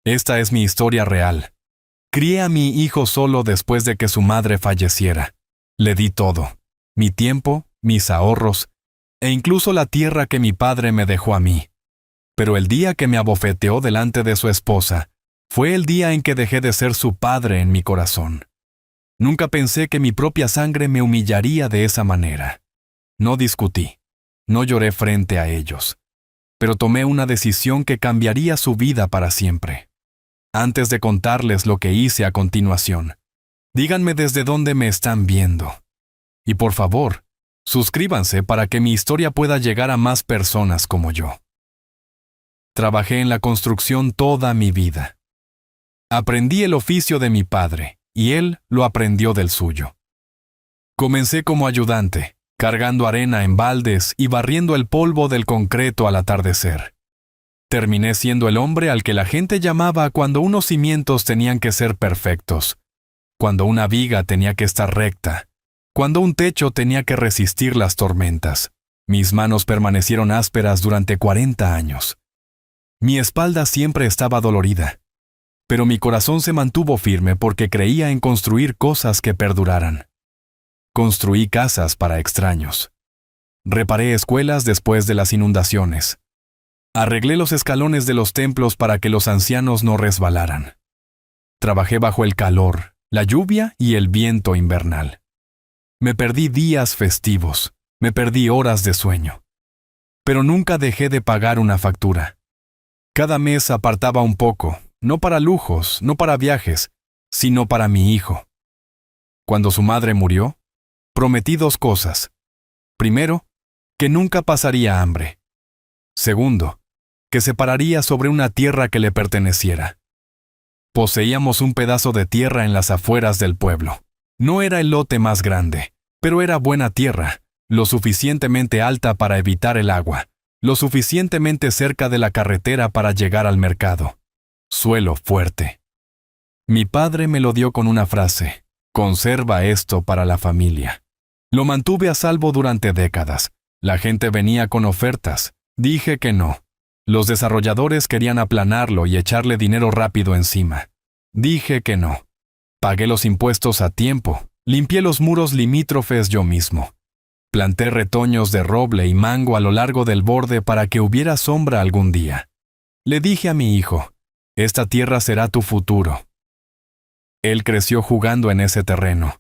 Esta es mi historia real. Crié a mi hijo solo después de que su madre falleciera. Le di todo, mi tiempo, mis ahorros, e incluso la tierra que mi padre me dejó a mí. Pero el día que me abofeteó delante de su esposa, fue el día en que dejé de ser su padre en mi corazón. Nunca pensé que mi propia sangre me humillaría de esa manera. No discutí, no lloré frente a ellos, pero tomé una decisión que cambiaría su vida para siempre. Antes de contarles lo que hice a continuación, díganme desde dónde me están viendo. Y por favor, suscríbanse para que mi historia pueda llegar a más personas como yo. Trabajé en la construcción toda mi vida. Aprendí el oficio de mi padre, y él lo aprendió del suyo. Comencé como ayudante, cargando arena en baldes y barriendo el polvo del concreto al atardecer. Terminé siendo el hombre al que la gente llamaba cuando unos cimientos tenían que ser perfectos, cuando una viga tenía que estar recta, cuando un techo tenía que resistir las tormentas. Mis manos permanecieron ásperas durante 40 años. Mi espalda siempre estaba dolorida, pero mi corazón se mantuvo firme porque creía en construir cosas que perduraran. Construí casas para extraños. Reparé escuelas después de las inundaciones. Arreglé los escalones de los templos para que los ancianos no resbalaran. Trabajé bajo el calor, la lluvia y el viento invernal. Me perdí días festivos, me perdí horas de sueño. Pero nunca dejé de pagar una factura. Cada mes apartaba un poco, no para lujos, no para viajes, sino para mi hijo. Cuando su madre murió, prometí 2 cosas. Primero, que nunca pasaría hambre. Segundo, que se pararía sobre una tierra que le perteneciera. Poseíamos un pedazo de tierra en las afueras del pueblo. No era el lote más grande, pero era buena tierra, lo suficientemente alta para evitar el agua, lo suficientemente cerca de la carretera para llegar al mercado. Suelo fuerte. Mi padre me lo dio con una frase: conserva esto para la familia. Lo mantuve a salvo durante décadas. La gente venía con ofertas. Dije que no. Los desarrolladores querían aplanarlo y echarle dinero rápido encima. Dije que no. Pagué los impuestos a tiempo. Limpié los muros limítrofes yo mismo. Planté retoños de roble y mango a lo largo del borde para que hubiera sombra algún día. Le dije a mi hijo: esta tierra será tu futuro. Él creció jugando en ese terreno.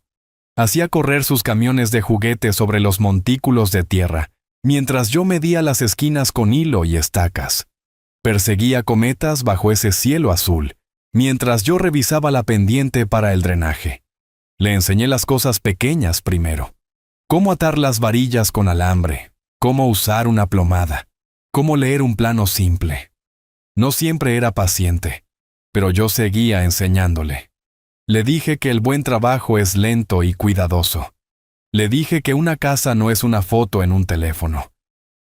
Hacía correr sus camiones de juguete sobre los montículos de tierra, mientras yo medía las esquinas con hilo y estacas. Perseguía cometas bajo ese cielo azul, mientras yo revisaba la pendiente para el drenaje. Le enseñé las cosas pequeñas primero. Cómo atar las varillas con alambre, cómo usar una plomada, cómo leer un plano simple. No siempre era paciente, pero yo seguía enseñándole. Le dije que el buen trabajo es lento y cuidadoso. Le dije que una casa no es una foto en un teléfono.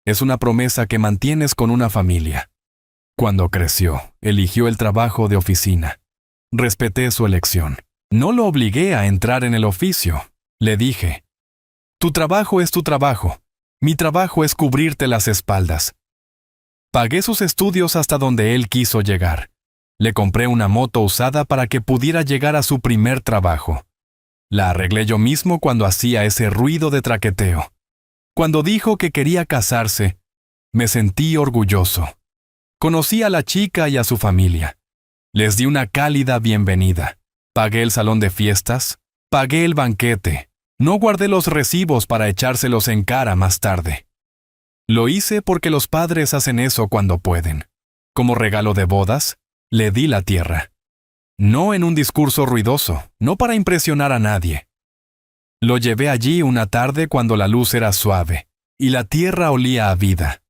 Es una promesa que mantienes con una familia. Cuando creció, eligió el trabajo de oficina. Respeté su elección. No lo obligué a entrar en el oficio. Le dije: tu trabajo es tu trabajo. Mi trabajo es cubrirte las espaldas. Pagué sus estudios hasta donde él quiso llegar. Le compré una moto usada para que pudiera llegar a su primer trabajo. La arreglé yo mismo cuando hacía ese ruido de traqueteo. Cuando dijo que quería casarse, me sentí orgulloso. Conocí a la chica y a su familia. Les di una cálida bienvenida. Pagué el salón de fiestas, pagué el banquete. No guardé los recibos para echárselos en cara más tarde. Lo hice porque los padres hacen eso cuando pueden. Como regalo de bodas, le di la tierra. No en un discurso ruidoso, no para impresionar a nadie. Lo llevé allí una tarde cuando la luz era suave y la tierra olía a vida.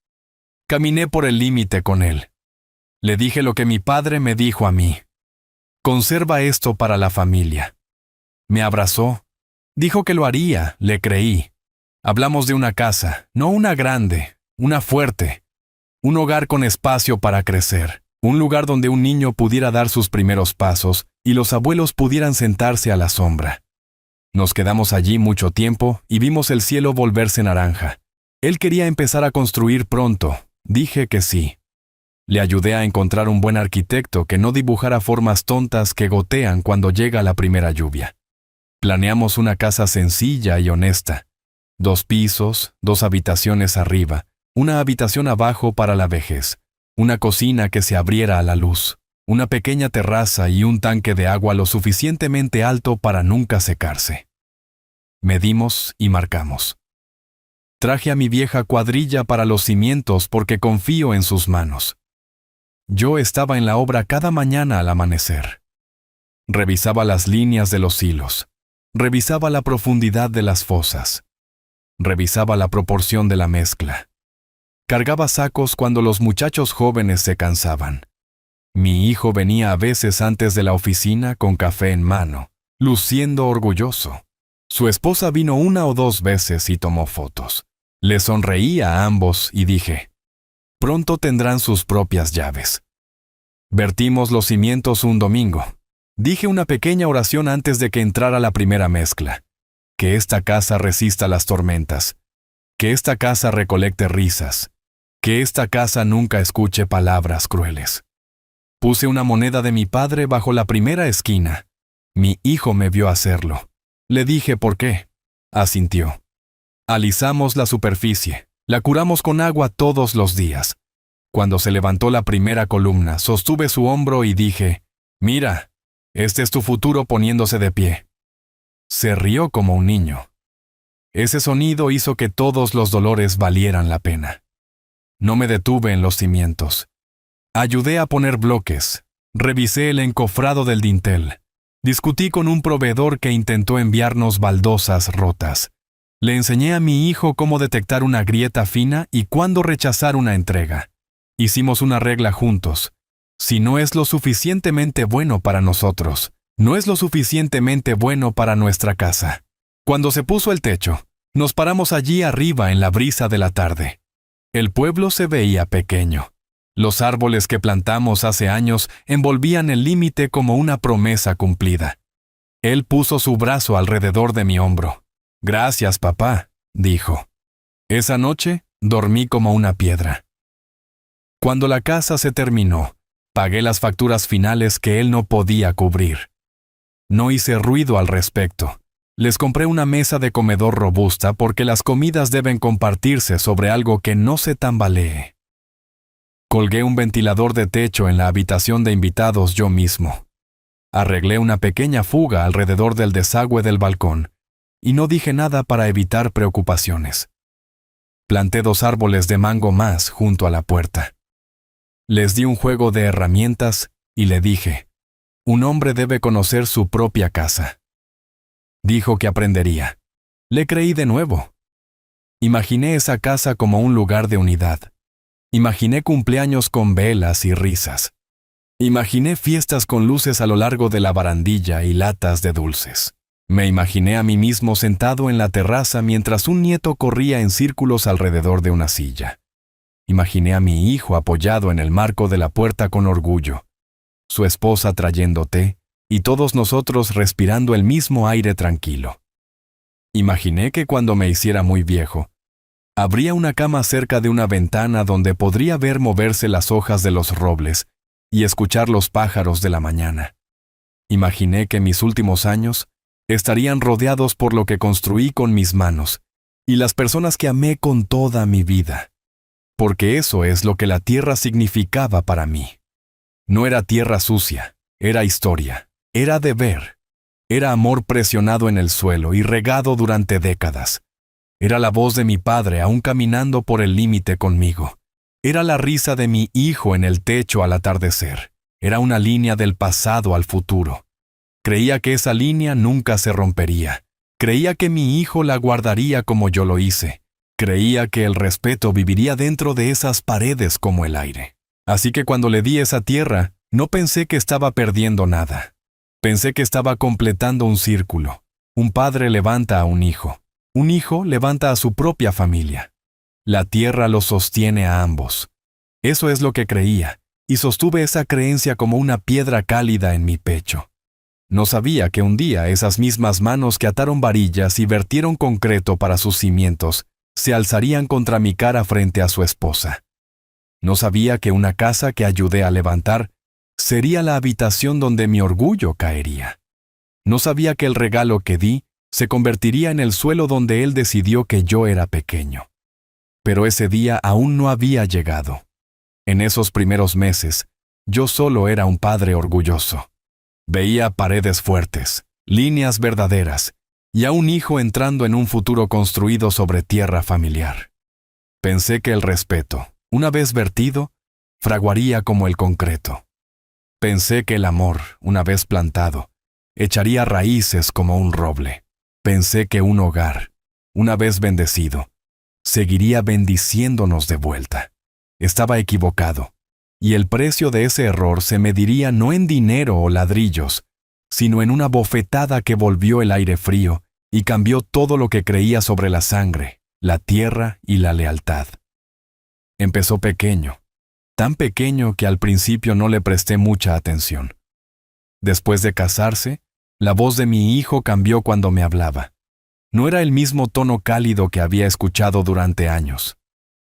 Caminé por el límite con él. Le dije lo que mi padre me dijo a mí: conserva esto para la familia. Me abrazó. Dijo que lo haría, le creí. Hablamos de una casa, no una grande, una fuerte. Un hogar con espacio para crecer. Un lugar donde un niño pudiera dar sus primeros pasos y los abuelos pudieran sentarse a la sombra. Nos quedamos allí mucho tiempo y vimos el cielo volverse naranja. Él quería empezar a construir pronto. Dije que sí. Le ayudé a encontrar un buen arquitecto que no dibujara formas tontas que gotean cuando llega la primera lluvia. Planeamos una casa sencilla y honesta. 2 pisos, 2 habitaciones arriba, una habitación abajo para la vejez, una cocina que se abriera a la luz, una pequeña terraza y un tanque de agua lo suficientemente alto para nunca secarse. Medimos y marcamos. Traje a mi vieja cuadrilla para los cimientos porque confío en sus manos. Yo estaba en la obra cada mañana al amanecer. Revisaba las líneas de los hilos. Revisaba la profundidad de las fosas. Revisaba la proporción de la mezcla. Cargaba sacos cuando los muchachos jóvenes se cansaban. Mi hijo venía a veces antes de la oficina con café en mano, luciendo orgulloso. Su esposa vino 1 o 2 veces y tomó fotos. Le sonreí a ambos y dije, pronto tendrán sus propias llaves. Vertimos los cimientos un domingo. Dije una pequeña oración antes de que entrara la primera mezcla. Que esta casa resista las tormentas. Que esta casa recolecte risas. Que esta casa nunca escuche palabras crueles. Puse una moneda de mi padre bajo la primera esquina. Mi hijo me vio hacerlo. Le dije por qué. Asintió. Alisamos la superficie. La curamos con agua todos los días. Cuando se levantó la primera columna, sostuve su hombro y dije, mira, este es tu futuro poniéndose de pie. Se rió como un niño. Ese sonido hizo que todos los dolores valieran la pena. No me detuve en los cimientos. Ayudé a poner bloques. Revisé el encofrado del dintel. Discutí con un proveedor que intentó enviarnos baldosas rotas. Le enseñé a mi hijo cómo detectar una grieta fina y cuándo rechazar una entrega. Hicimos una regla juntos. Si no es lo suficientemente bueno para nosotros, no es lo suficientemente bueno para nuestra casa. Cuando se puso el techo, nos paramos allí arriba en la brisa de la tarde. El pueblo se veía pequeño. Los árboles que plantamos hace años envolvían el límite como una promesa cumplida. Él puso su brazo alrededor de mi hombro. Gracias, papá, dijo. Esa noche dormí como una piedra. Cuando la casa se terminó, pagué las facturas finales que él no podía cubrir. No hice ruido al respecto. Les compré una mesa de comedor robusta porque las comidas deben compartirse sobre algo que no se tambalee. Colgué un ventilador de techo en la habitación de invitados yo mismo. Arreglé una pequeña fuga alrededor del desagüe del balcón y no dije nada para evitar preocupaciones. Planté 2 árboles de mango más junto a la puerta. Les di un juego de herramientas y le dije, un hombre debe conocer su propia casa. Dijo que aprendería. Le creí de nuevo. Imaginé esa casa como un lugar de unidad. Imaginé cumpleaños con velas y risas. Imaginé fiestas con luces a lo largo de la barandilla y latas de dulces. Me imaginé a mí mismo sentado en la terraza mientras un nieto corría en círculos alrededor de una silla. Imaginé a mi hijo apoyado en el marco de la puerta con orgullo, su esposa trayendo té y todos nosotros respirando el mismo aire tranquilo. Imaginé que cuando me hiciera muy viejo, habría una cama cerca de una ventana donde podría ver moverse las hojas de los robles y escuchar los pájaros de la mañana. Imaginé que mis últimos años estarían rodeados por lo que construí con mis manos y las personas que amé con toda mi vida. Porque eso es lo que la tierra significaba para mí. No era tierra sucia, era historia, era deber, era amor presionado en el suelo y regado durante décadas. Era la voz de mi padre aún caminando por el límite conmigo. Era la risa de mi hijo en el techo al atardecer. Era una línea del pasado al futuro. Creía que esa línea nunca se rompería. Creía que mi hijo la guardaría como yo lo hice. Creía que el respeto viviría dentro de esas paredes como el aire. Así que cuando le di esa tierra, no pensé que estaba perdiendo nada. Pensé que estaba completando un círculo. Un padre levanta a un hijo levanta a su propia familia. La tierra los sostiene a ambos. Eso es lo que creía, y sostuve esa creencia como una piedra cálida en mi pecho. No sabía que un día esas mismas manos que ataron varillas y vertieron concreto para sus cimientos se alzarían contra mi cara frente a su esposa. No sabía que una casa que ayudé a levantar sería la habitación donde mi orgullo caería. No sabía que el regalo que di se convertiría en el suelo donde él decidió que yo era pequeño. Pero ese día aún no había llegado. En esos primeros meses, yo solo era un padre orgulloso. Veía paredes fuertes, líneas verdaderas, y a un hijo entrando en un futuro construido sobre tierra familiar. Pensé que el respeto, una vez vertido, fraguaría como el concreto. Pensé que el amor, una vez plantado, echaría raíces como un roble. Pensé que un hogar, una vez bendecido, seguiría bendiciéndonos de vuelta. Estaba equivocado, y el precio de ese error se mediría no en dinero o ladrillos, sino en una bofetada que volvió el aire frío y cambió todo lo que creía sobre la sangre, la tierra y la lealtad. Empezó pequeño, tan pequeño que al principio no le presté mucha atención. Después de casarse, la voz de mi hijo cambió cuando me hablaba. No era el mismo tono cálido que había escuchado durante años.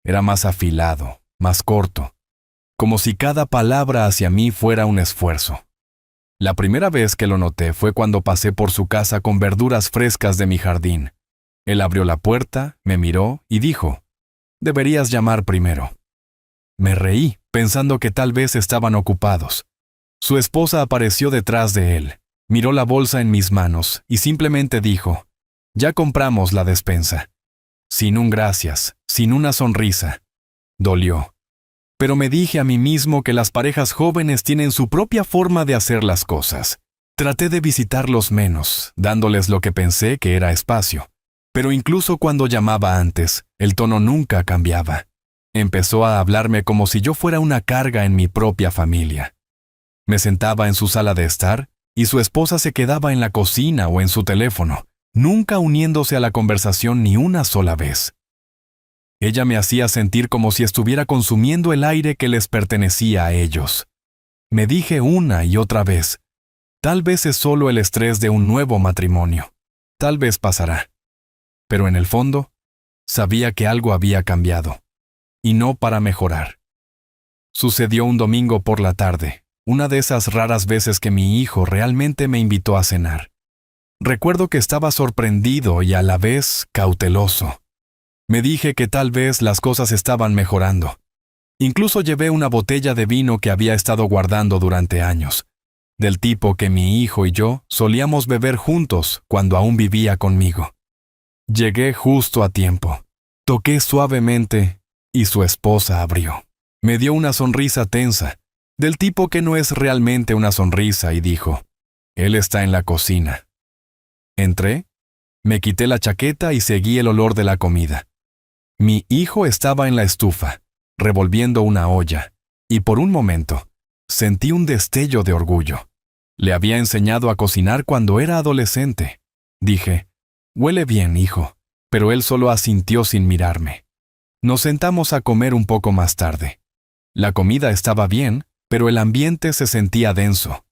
Era más afilado, más corto, como si cada palabra hacia mí fuera un esfuerzo. La primera vez que lo noté fue cuando pasé por su casa con verduras frescas de mi jardín. Él abrió la puerta, me miró y dijo: «Deberías llamar primero». Me reí, pensando que tal vez estaban ocupados. Su esposa apareció detrás de él, miró la bolsa en mis manos y simplemente dijo: «Ya compramos la despensa». Sin un gracias, sin una sonrisa. Dolió. Pero me dije a mí mismo que las parejas jóvenes tienen su propia forma de hacer las cosas. Traté de visitarlos menos, dándoles lo que pensé que era espacio. Pero incluso cuando llamaba antes, el tono nunca cambiaba. Empezó a hablarme como si yo fuera una carga en mi propia familia. Me sentaba en su sala de estar y su esposa se quedaba en la cocina o en su teléfono, nunca uniéndose a la conversación ni una sola vez. Ella me hacía sentir como si estuviera consumiendo el aire que les pertenecía a ellos. Me dije una y otra vez: tal vez es solo el estrés de un nuevo matrimonio. Tal vez pasará. Pero en el fondo, sabía que algo había cambiado. Y no para mejorar. Sucedió un domingo por la tarde, una de esas raras veces que mi hijo realmente me invitó a cenar. Recuerdo que estaba sorprendido y a la vez cauteloso. Me dije que tal vez las cosas estaban mejorando. Incluso llevé una botella de vino que había estado guardando durante años, del tipo que mi hijo y yo solíamos beber juntos cuando aún vivía conmigo. Llegué justo a tiempo. Toqué suavemente y su esposa abrió. Me dio una sonrisa tensa, del tipo que no es realmente una sonrisa, y dijo: «Él está en la cocina». Entré, me quité la chaqueta y seguí el olor de la comida. Mi hijo estaba en la estufa, revolviendo una olla, y por un momento, sentí un destello de orgullo. Le había enseñado a cocinar cuando era adolescente. Dije: «Huele bien, hijo», pero él solo asintió sin mirarme. Nos sentamos a comer un poco más tarde. La comida estaba bien, pero el ambiente se sentía denso.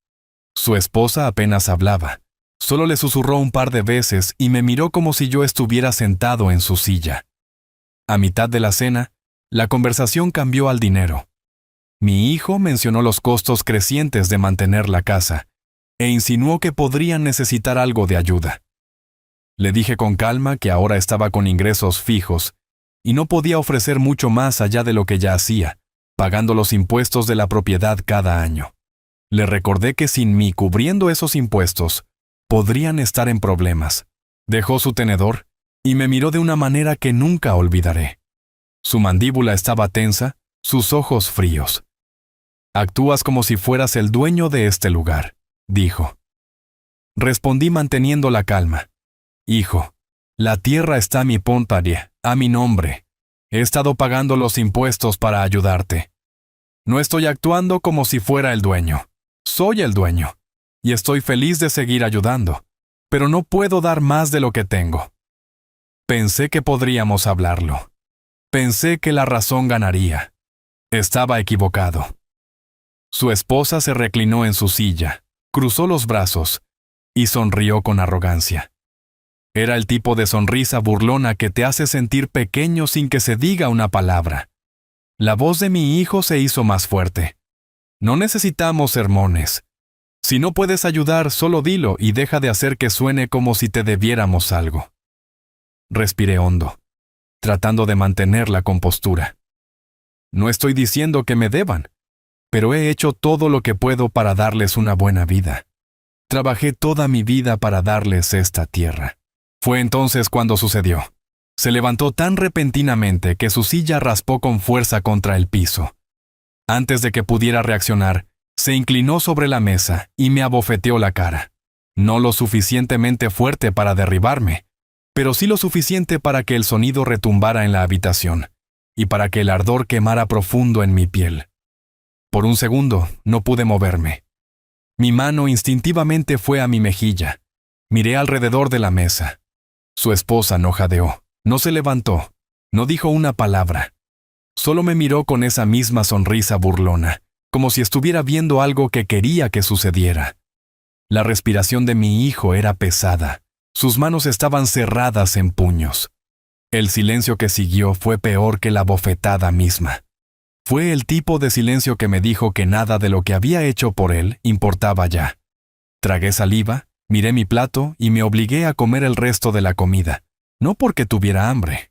Su esposa apenas hablaba. Solo le susurró un par de veces y me miró como si yo estuviera sentado en su silla. A mitad de la cena, la conversación cambió al dinero. Mi hijo mencionó los costos crecientes de mantener la casa e insinuó que podrían necesitar algo de ayuda. Le dije con calma que ahora estaba con ingresos fijos y no podía ofrecer mucho más allá de lo que ya hacía, pagando los impuestos de la propiedad cada año. Le recordé que sin mí cubriendo esos impuestos, podrían estar en problemas. Dejó su tenedor y me miró de una manera que nunca olvidaré. Su mandíbula estaba tensa, sus ojos fríos. «Actúas como si fueras el dueño de este lugar», dijo. Respondí manteniendo la calma: «Hijo, la tierra está a mi pontaria, a mi nombre. He estado pagando los impuestos para ayudarte. No estoy actuando como si fuera el dueño. Soy el dueño, y estoy feliz de seguir ayudando, pero no puedo dar más de lo que tengo». Pensé que podríamos hablarlo. Pensé que la razón ganaría. Estaba equivocado. Su esposa se reclinó en su silla, cruzó los brazos y sonrió con arrogancia. Era el tipo de sonrisa burlona que te hace sentir pequeño sin que se diga una palabra. La voz de mi hijo se hizo más fuerte. No necesitamos sermones. Si no puedes ayudar, solo dilo y deja de hacer que suene como si te debiéramos algo. Respiré hondo, tratando de mantener la compostura. No estoy diciendo que me deban, pero he hecho todo lo que puedo para darles una buena vida. Trabajé toda mi vida para darles esta tierra. Fue entonces cuando sucedió. Se levantó tan repentinamente que su silla raspó con fuerza contra el piso. Antes de que pudiera reaccionar, se inclinó sobre la mesa y me abofeteó la cara. No lo suficientemente fuerte para derribarme, pero sí lo suficiente para que el sonido retumbara en la habitación y para que el ardor quemara profundo en mi piel. Por un segundo no pude moverme. Mi mano instintivamente fue a mi mejilla. Miré alrededor de la mesa. Su esposa no jadeó, no se levantó, no dijo una palabra. Solo me miró con esa misma sonrisa burlona, como si estuviera viendo algo que quería que sucediera. La respiración de mi hijo era pesada. Sus manos estaban cerradas en puños. El silencio que siguió fue peor que la bofetada misma. Fue el tipo de silencio que me dijo que nada de lo que había hecho por él importaba ya. Tragué saliva, miré mi plato y me obligué a comer el resto de la comida, no porque tuviera hambre,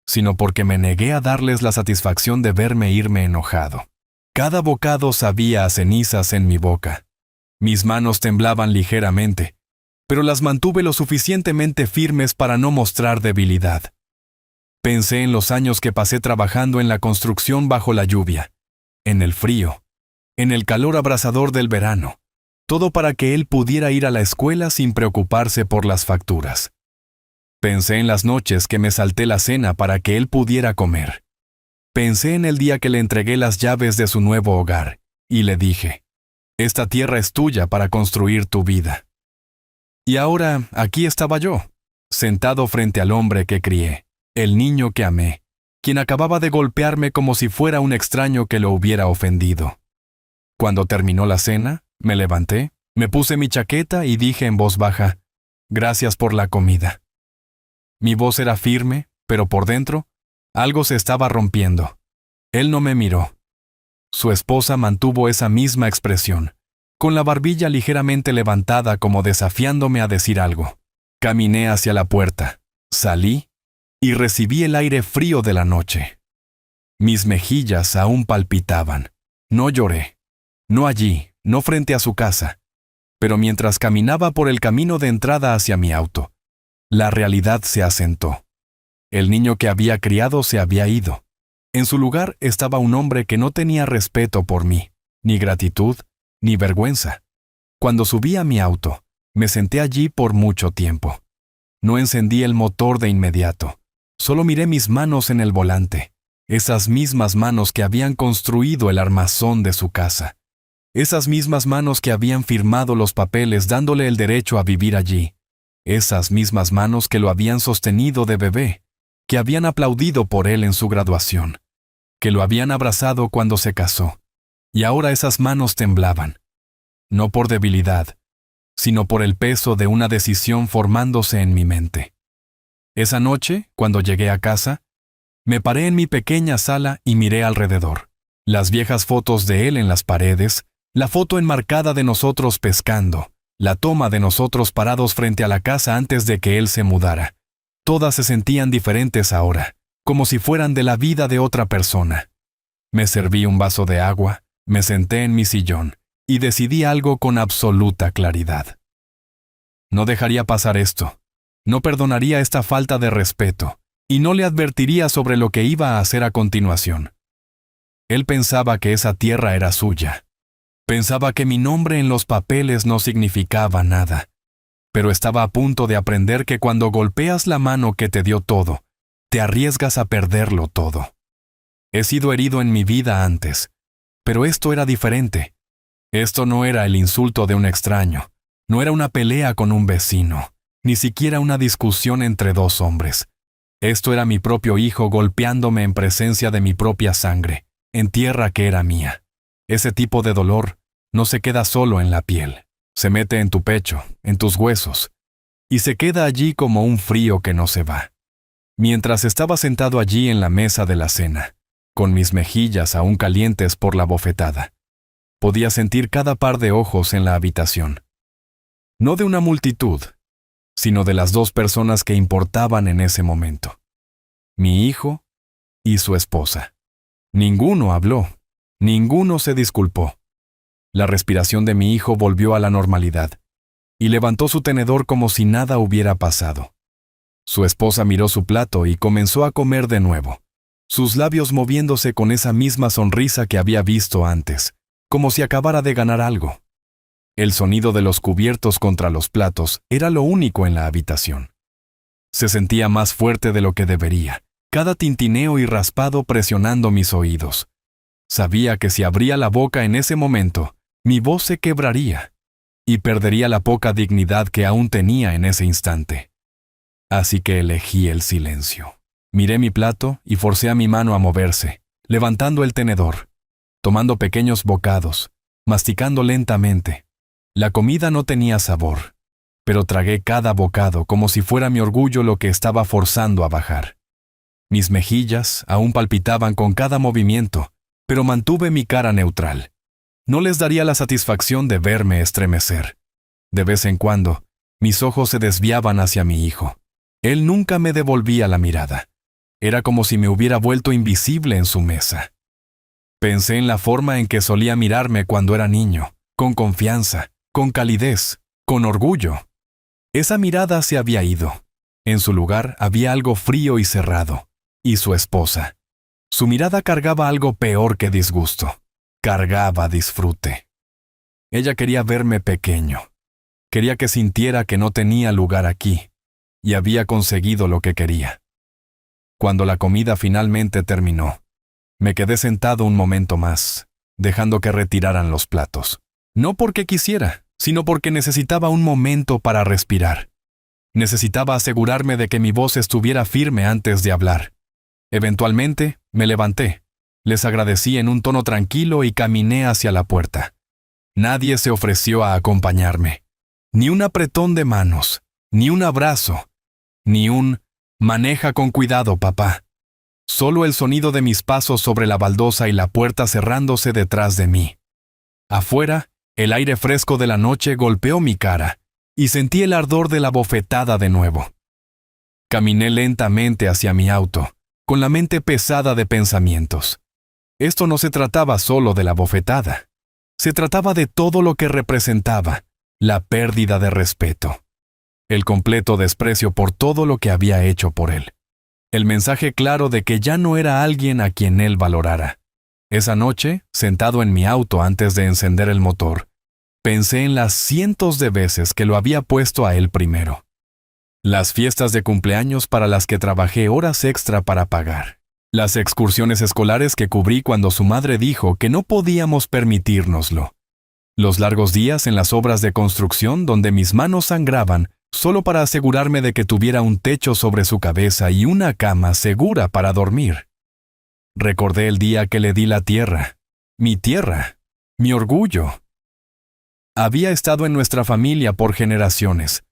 sino porque me negué a darles la satisfacción de verme irme enojado. Cada bocado sabía a cenizas en mi boca. Mis manos temblaban ligeramente, pero las mantuve lo suficientemente firmes para no mostrar debilidad. Pensé en los años que pasé trabajando en la construcción bajo la lluvia, en el frío, en el calor abrasador del verano, todo para que él pudiera ir a la escuela sin preocuparse por las facturas. Pensé en las noches que me salté la cena para que él pudiera comer. Pensé en el día que le entregué las llaves de su nuevo hogar, y le dije, «Esta tierra es tuya para construir tu vida». Y ahora aquí estaba yo, sentado frente al hombre que crié, el niño que amé, quien acababa de golpearme como si fuera un extraño que lo hubiera ofendido. Cuando terminó la cena, me levanté, me puse mi chaqueta y dije en voz baja, «Gracias por la comida». Mi voz era firme, pero por dentro, algo se estaba rompiendo. Él no me miró. Su esposa mantuvo esa misma expresión, con la barbilla ligeramente levantada como desafiándome a decir algo. Caminé hacia la puerta, salí y recibí el aire frío de la noche. Mis mejillas aún palpitaban. No lloré. No allí, no frente a su casa. Pero mientras caminaba por el camino de entrada hacia mi auto, la realidad se asentó. El niño que había criado se había ido. En su lugar estaba un hombre que no tenía respeto por mí, ni gratitud, ni vergüenza. Cuando subí a mi auto, me senté allí por mucho tiempo. No encendí el motor de inmediato. Solo miré mis manos en el volante, esas mismas manos que habían construido el armazón de su casa. Esas mismas manos que habían firmado los papeles dándole el derecho a vivir allí. Esas mismas manos que lo habían sostenido de bebé, que habían aplaudido por él en su graduación, que lo habían abrazado cuando se casó. Y ahora esas manos temblaban, no por debilidad, sino por el peso de una decisión formándose en mi mente. Esa noche, cuando llegué a casa, me paré en mi pequeña sala y miré alrededor. Las viejas fotos de él en las paredes, la foto enmarcada de nosotros pescando, la toma de nosotros parados frente a la casa antes de que él se mudara. Todas se sentían diferentes ahora, como si fueran de la vida de otra persona. Me serví un vaso de agua, me senté en mi sillón y decidí algo con absoluta claridad. No dejaría pasar esto. No perdonaría esta falta de respeto y no le advertiría sobre lo que iba a hacer a continuación. Él pensaba que esa tierra era suya. Pensaba que mi nombre en los papeles no significaba nada. Pero estaba a punto de aprender que cuando golpeas la mano que te dio todo, te arriesgas a perderlo todo. He sido herido en mi vida antes, pero esto era diferente. Esto no era el insulto de un extraño, no era una pelea con un vecino, ni siquiera una discusión entre dos hombres. Esto era mi propio hijo golpeándome en presencia de mi propia sangre, en tierra que era mía. Ese tipo de dolor no se queda solo en la piel, se mete en tu pecho, en tus huesos, y se queda allí como un frío que no se va. Mientras estaba sentado allí en la mesa de la cena, con mis mejillas aún calientes por la bofetada. Podía sentir cada par de ojos en la habitación. No de una multitud, sino de las dos personas que importaban en ese momento. Mi hijo y su esposa. Ninguno habló, ninguno se disculpó. La respiración de mi hijo volvió a la normalidad, y levantó su tenedor como si nada hubiera pasado. Su esposa miró su plato y comenzó a comer de nuevo, sus labios moviéndose con esa misma sonrisa que había visto antes, como si acabara de ganar algo. El sonido de los cubiertos contra los platos era lo único en la habitación. Se sentía más fuerte de lo que debería, cada tintineo y raspado presionando mis oídos. Sabía que si abría la boca en ese momento, mi voz se quebraría, y perdería la poca dignidad que aún tenía en ese instante. Así que elegí el silencio. Miré mi plato y forcé a mi mano a moverse, levantando el tenedor, tomando pequeños bocados, masticando lentamente. La comida no tenía sabor, pero tragué cada bocado como si fuera mi orgullo lo que estaba forzando a bajar. Mis mejillas aún palpitaban con cada movimiento, pero mantuve mi cara neutral. No les daría la satisfacción de verme estremecer. De vez en cuando, mis ojos se desviaban hacia mi hijo. Él nunca me devolvía la mirada. Era como si me hubiera vuelto invisible en su mesa. Pensé en la forma en que solía mirarme cuando era niño, con confianza, con calidez, con orgullo. Esa mirada se había ido. En su lugar había algo frío y cerrado. Y su esposa. Su mirada cargaba algo peor que disgusto. Cargaba disfrute. Ella quería verme pequeño. Quería que sintiera que no tenía lugar aquí, y había conseguido lo que quería. Cuando la comida finalmente terminó, me quedé sentado un momento más, dejando que retiraran los platos. No porque quisiera, sino porque necesitaba un momento para respirar. Necesitaba asegurarme de que mi voz estuviera firme antes de hablar. Eventualmente, me levanté. Les agradecí en un tono tranquilo y caminé hacia la puerta. Nadie se ofreció a acompañarme. Ni un apretón de manos, ni un abrazo, ni un «maneja con cuidado, papá». Solo el sonido de mis pasos sobre la baldosa y la puerta cerrándose detrás de mí. Afuera, el aire fresco de la noche golpeó mi cara, y sentí el ardor de la bofetada de nuevo. Caminé lentamente hacia mi auto, con la mente pesada de pensamientos. Esto no se trataba solo de la bofetada. Se trataba de todo lo que representaba, la pérdida de respeto. El completo desprecio por todo lo que había hecho por él. El mensaje claro de que ya no era alguien a quien él valorara. Esa noche, sentado en mi auto antes de encender el motor, pensé en las cientos de veces que lo había puesto a él primero. Las fiestas de cumpleaños para las que trabajé horas extra para pagar. Las excursiones escolares que cubrí cuando su madre dijo que no podíamos permitírnoslo. Los largos días en las obras de construcción donde mis manos sangraban solo para asegurarme de que tuviera un techo sobre su cabeza y una cama segura para dormir. Recordé el día que le di la tierra, mi orgullo. Había estado en nuestra familia por generaciones.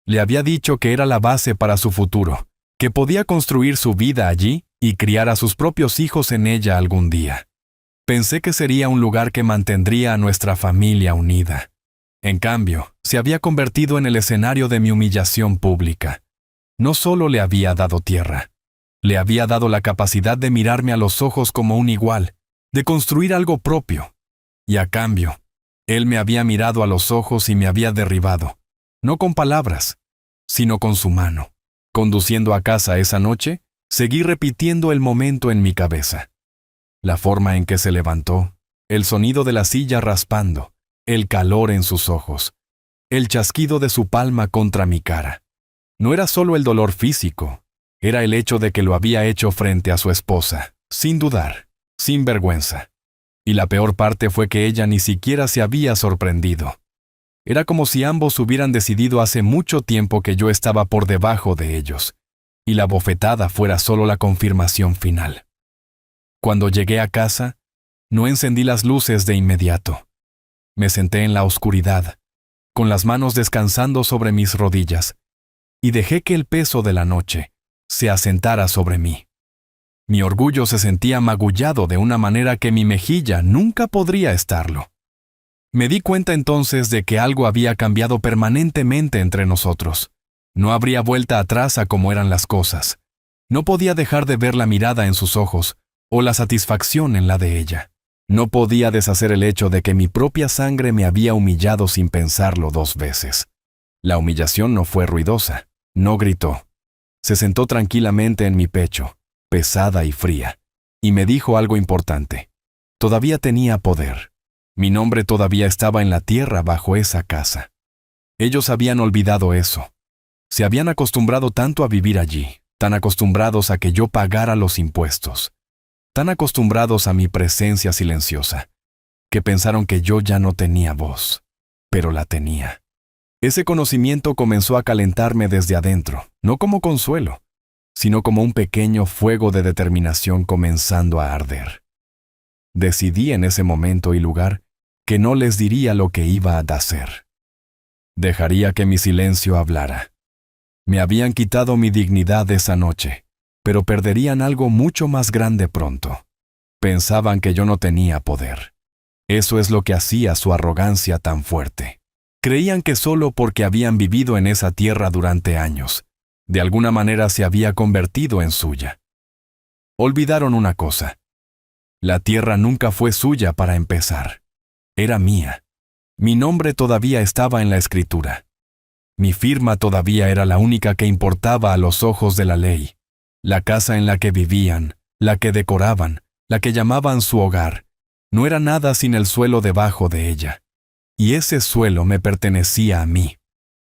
Le había dicho que era la base para su futuro, que podía construir su vida allí y criar a sus propios hijos en ella algún día. Pensé que sería un lugar que mantendría a nuestra familia unida. En cambio, se había convertido en el escenario de mi humillación pública. No solo le había dado tierra, le había dado la capacidad de mirarme a los ojos como un igual, de construir algo propio. Y a cambio, él me había mirado a los ojos y me había derribado, no con palabras, sino con su mano. Conduciendo a casa esa noche, seguí repitiendo el momento en mi cabeza. La forma en que se levantó, el sonido de la silla raspando, el calor en sus ojos, el chasquido de su palma contra mi cara. No era solo el dolor físico, era el hecho de que lo había hecho frente a su esposa, sin dudar, sin vergüenza. Y la peor parte fue que ella ni siquiera se había sorprendido. Era como si ambos hubieran decidido hace mucho tiempo que yo estaba por debajo de ellos, y la bofetada fuera solo la confirmación final. Cuando llegué a casa, no encendí las luces de inmediato. Me senté en la oscuridad, con las manos descansando sobre mis rodillas, y dejé que el peso de la noche se asentara sobre mí. Mi orgullo se sentía magullado de una manera que mi mejilla nunca podría estarlo. Me di cuenta entonces de que algo había cambiado permanentemente entre nosotros. No habría vuelta atrás a cómo eran las cosas. No podía dejar de ver la mirada en sus ojos, o la satisfacción en la de ella. No podía deshacer el hecho de que mi propia sangre me había humillado sin pensarlo 2 veces. La humillación no fue ruidosa, no gritó. Se sentó tranquilamente en mi pecho, pesada y fría, y me dijo algo importante. Todavía tenía poder. Mi nombre todavía estaba en la tierra bajo esa casa. Ellos habían olvidado eso. Se habían acostumbrado tanto a vivir allí, tan acostumbrados a que yo pagara los impuestos, tan acostumbrados a mi presencia silenciosa, que pensaron que yo ya no tenía voz, pero la tenía. Ese conocimiento comenzó a calentarme desde adentro, no como consuelo, sino como un pequeño fuego de determinación comenzando a arder. Decidí en ese momento y lugar que no les diría lo que iba a hacer. Dejaría que mi silencio hablara. Me habían quitado mi dignidad esa noche, pero perderían algo mucho más grande pronto. Pensaban que yo no tenía poder. Eso es lo que hacía su arrogancia tan fuerte. Creían que solo porque habían vivido en esa tierra durante años, de alguna manera se había convertido en suya. Olvidaron una cosa. La tierra nunca fue suya para empezar. Era mía. Mi nombre todavía estaba en la escritura. Mi firma todavía era la única que importaba a los ojos de la ley. La casa en la que vivían, la que decoraban, la que llamaban su hogar, no era nada sin el suelo debajo de ella. Y ese suelo me pertenecía a mí.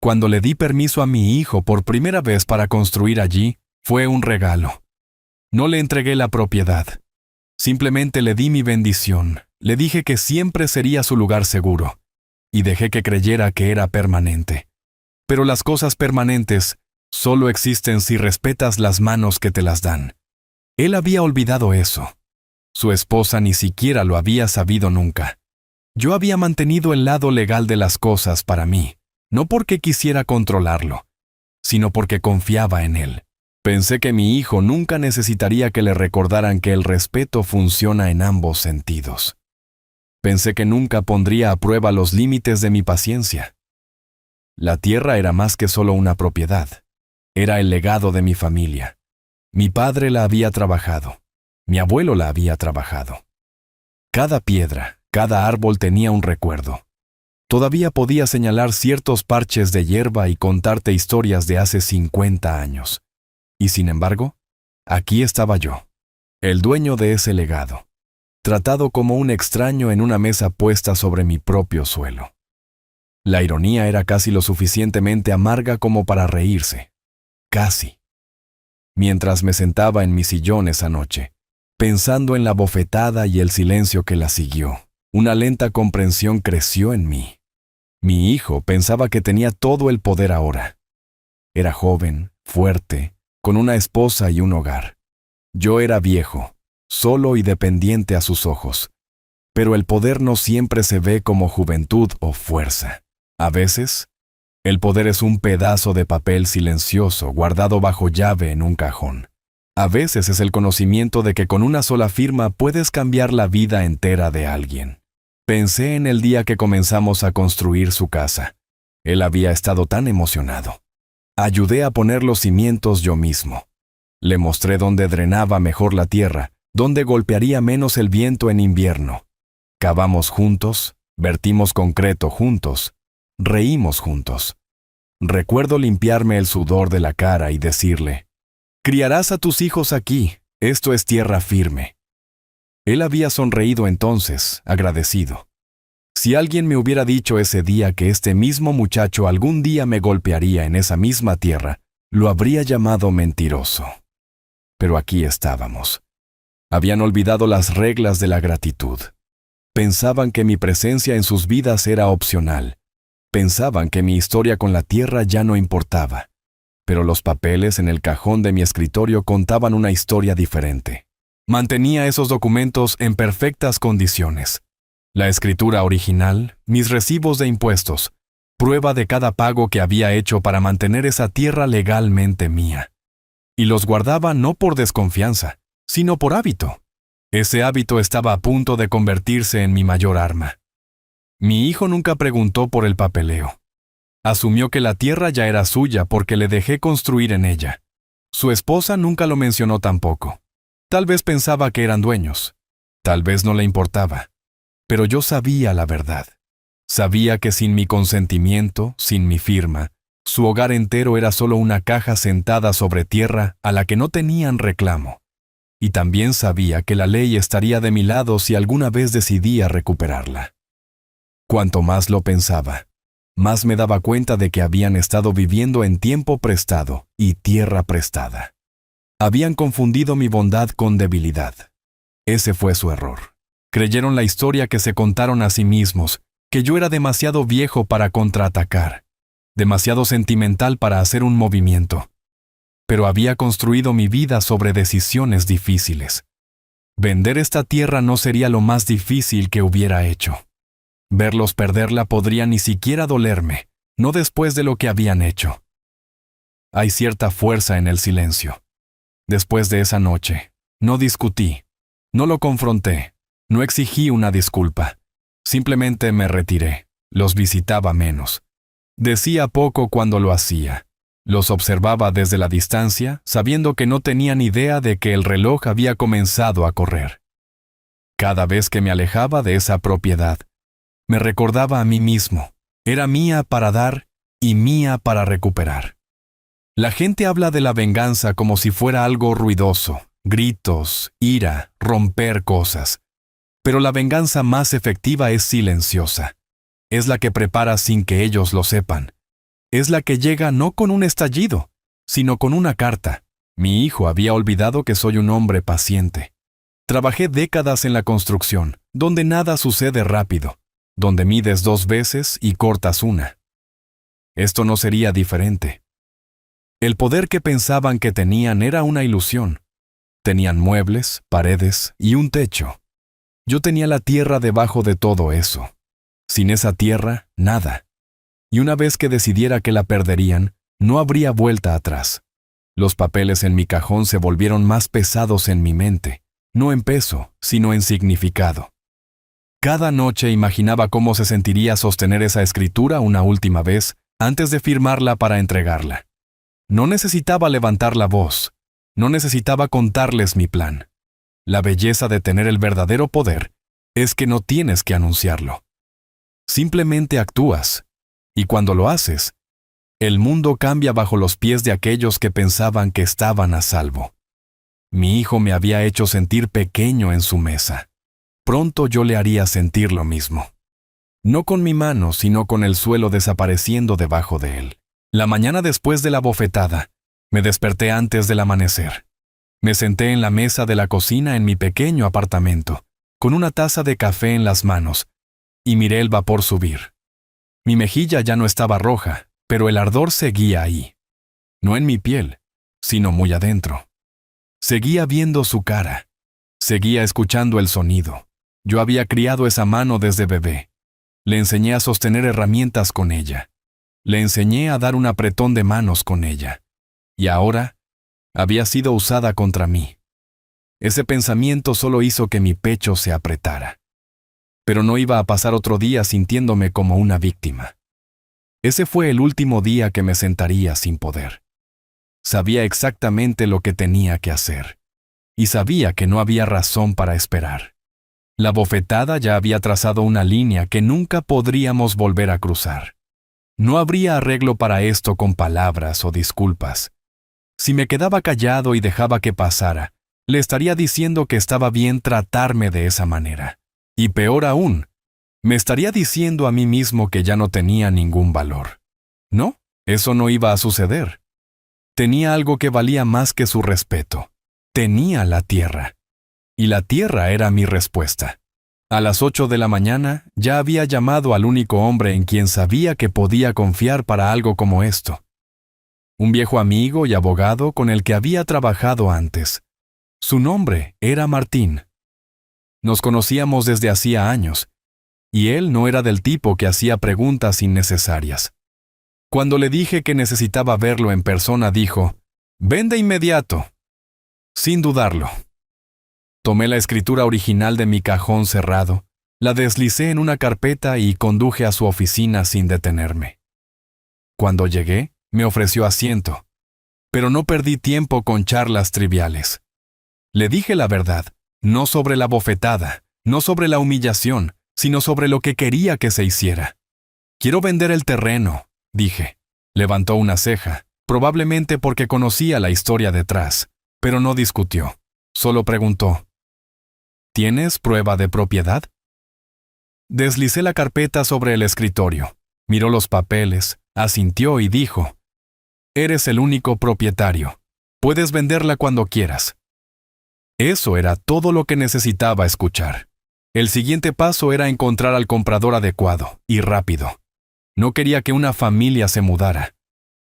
Cuando le di permiso a mi hijo por primera vez para construir allí, fue un regalo. No le entregué la propiedad. Simplemente le di mi bendición, le dije que siempre sería su lugar seguro, y dejé que creyera que era permanente. Pero las cosas permanentes solo existen si respetas las manos que te las dan. Él había olvidado eso. Su esposa ni siquiera lo había sabido nunca. Yo había mantenido el lado legal de las cosas para mí, no porque quisiera controlarlo, sino porque confiaba en él. Pensé que mi hijo nunca necesitaría que le recordaran que el respeto funciona en ambos sentidos. Pensé que nunca pondría a prueba los límites de mi paciencia. La tierra era más que solo una propiedad. Era el legado de mi familia. Mi padre la había trabajado. Mi abuelo la había trabajado. Cada piedra, cada árbol tenía un recuerdo. Todavía podía señalar ciertos parches de hierba y contarte historias de hace 50 años. Y sin embargo, aquí estaba yo, el dueño de ese legado, tratado como un extraño en una mesa puesta sobre mi propio suelo. La ironía era casi lo suficientemente amarga como para reírse. Casi. Mientras me sentaba en mi sillón esa noche, pensando en la bofetada y el silencio que la siguió, una lenta comprensión creció en mí. Mi hijo pensaba que tenía todo el poder ahora. Era joven, fuerte, con una esposa y un hogar. Yo era viejo, solo y dependiente a sus ojos. Pero el poder no siempre se ve como juventud o fuerza. A veces, el poder es un pedazo de papel silencioso guardado bajo llave en un cajón. A veces es el conocimiento de que con una sola firma puedes cambiar la vida entera de alguien. Pensé en el día que comenzamos a construir su casa. Él había estado tan emocionado. Ayudé a poner los cimientos yo mismo. Le mostré dónde drenaba mejor la tierra, dónde golpearía menos el viento en invierno. Cavamos juntos, vertimos concreto juntos, reímos juntos. Recuerdo limpiarme el sudor de la cara y decirle, «Criarás a tus hijos aquí, esto es tierra firme». Él había sonreído entonces, agradecido. Si alguien me hubiera dicho ese día que este mismo muchacho algún día me golpearía en esa misma tierra, lo habría llamado mentiroso. Pero aquí estábamos. Habían olvidado las reglas de la gratitud. Pensaban que mi presencia en sus vidas era opcional. Pensaban que mi historia con la tierra ya no importaba. Pero los papeles en el cajón de mi escritorio contaban una historia diferente. Mantenía esos documentos en perfectas condiciones. La escritura original, mis recibos de impuestos, prueba de cada pago que había hecho para mantener esa tierra legalmente mía. Y los guardaba no por desconfianza, sino por hábito. Ese hábito estaba a punto de convertirse en mi mayor arma. Mi hijo nunca preguntó por el papeleo. Asumió que la tierra ya era suya porque le dejé construir en ella. Su esposa nunca lo mencionó tampoco. Tal vez pensaba que eran dueños. Tal vez no le importaba. Pero yo sabía la verdad. Sabía que sin mi consentimiento, sin mi firma, su hogar entero era solo una caja sentada sobre tierra a la que no tenían reclamo. Y también sabía que la ley estaría de mi lado si alguna vez decidía recuperarla. Cuanto más lo pensaba, más me daba cuenta de que habían estado viviendo en tiempo prestado y tierra prestada. Habían confundido mi bondad con debilidad. Ese fue su error. Creyeron la historia que se contaron a sí mismos, que yo era demasiado viejo para contraatacar, demasiado sentimental para hacer un movimiento. Pero había construido mi vida sobre decisiones difíciles. Vender esta tierra no sería lo más difícil que hubiera hecho. Verlos perderla podría ni siquiera dolerme, no después de lo que habían hecho. Hay cierta fuerza en el silencio. Después de esa noche, no discutí, no lo confronté, no exigí una disculpa. Simplemente me retiré, los visitaba menos. Decía poco cuando lo hacía. Los observaba desde la distancia, sabiendo que no tenían idea de que el reloj había comenzado a correr. Cada vez que me alejaba de esa propiedad, me recordaba a mí mismo. Era mía para dar y mía para recuperar. La gente habla de la venganza como si fuera algo ruidoso, gritos, ira, romper cosas. Pero la venganza más efectiva es silenciosa. Es la que prepara sin que ellos lo sepan. Es la que llega no con un estallido, sino con una carta. Mi hijo había olvidado que soy un hombre paciente. Trabajé décadas en la construcción, donde nada sucede rápido, donde mides 2 veces y cortas una. Esto no sería diferente. El poder que pensaban que tenían era una ilusión. Tenían muebles, paredes y un techo. Yo tenía la tierra debajo de todo eso. Sin esa tierra, nada. Y una vez que decidiera que la perderían, no habría vuelta atrás. Los papeles en mi cajón se volvieron más pesados en mi mente, no en peso, sino en significado. Cada noche imaginaba cómo se sentiría sostener esa escritura una última vez antes de firmarla para entregarla. No necesitaba levantar la voz, no necesitaba contarles mi plan. La belleza de tener el verdadero poder es que no tienes que anunciarlo. Simplemente actúas. Y cuando lo haces, el mundo cambia bajo los pies de aquellos que pensaban que estaban a salvo. Mi hijo me había hecho sentir pequeño en su mesa. Pronto yo le haría sentir lo mismo. No con mi mano, sino con el suelo desapareciendo debajo de él. La mañana después de la bofetada, me desperté antes del amanecer. Me senté en la mesa de la cocina en mi pequeño apartamento, con una taza de café en las manos, y miré el vapor subir. Mi mejilla ya no estaba roja, pero el ardor seguía ahí. No en mi piel, sino muy adentro. Seguía viendo su cara. Seguía escuchando el sonido. Yo había criado esa mano desde bebé. Le enseñé a sostener herramientas con ella. Le enseñé a dar un apretón de manos con ella. Y ahora, había sido usada contra mí. Ese pensamiento solo hizo que mi pecho se apretara. Pero no iba a pasar otro día sintiéndome como una víctima. Ese fue el último día que me sentaría sin poder. Sabía exactamente lo que tenía que hacer. Y sabía que no había razón para esperar. La bofetada ya había trazado una línea que nunca podríamos volver a cruzar. No habría arreglo para esto con palabras o disculpas. Si me quedaba callado y dejaba que pasara, le estaría diciendo que estaba bien tratarme de esa manera. Y peor aún, me estaría diciendo a mí mismo que ya no tenía ningún valor. No, eso no iba a suceder. Tenía algo que valía más que su respeto. Tenía la tierra. Y la tierra era mi respuesta. A las 8 de la mañana ya había llamado al único hombre en quien sabía que podía confiar para algo como esto. Un viejo amigo y abogado con el que había trabajado antes. Su nombre era Martín. Nos conocíamos desde hacía años, y él no era del tipo que hacía preguntas innecesarias. Cuando le dije que necesitaba verlo en persona, dijo, «Ven de inmediato». Sin dudarlo. Tomé la escritura original de mi cajón cerrado, la deslicé en una carpeta y conduje a su oficina sin detenerme. Cuando llegué, me ofreció asiento, pero no perdí tiempo con charlas triviales. Le dije la verdad, no sobre la bofetada, no sobre la humillación, sino sobre lo que quería que se hiciera. Quiero vender el terreno, dije. Levantó una ceja, probablemente porque conocía la historia detrás, pero no discutió. Solo preguntó: ¿Tienes prueba de propiedad? Deslicé la carpeta sobre el escritorio, miró los papeles, asintió y dijo: Eres el único propietario. Puedes venderla cuando quieras. Eso era todo lo que necesitaba escuchar. El siguiente paso era encontrar al comprador adecuado, y rápido. No quería que una familia se mudara.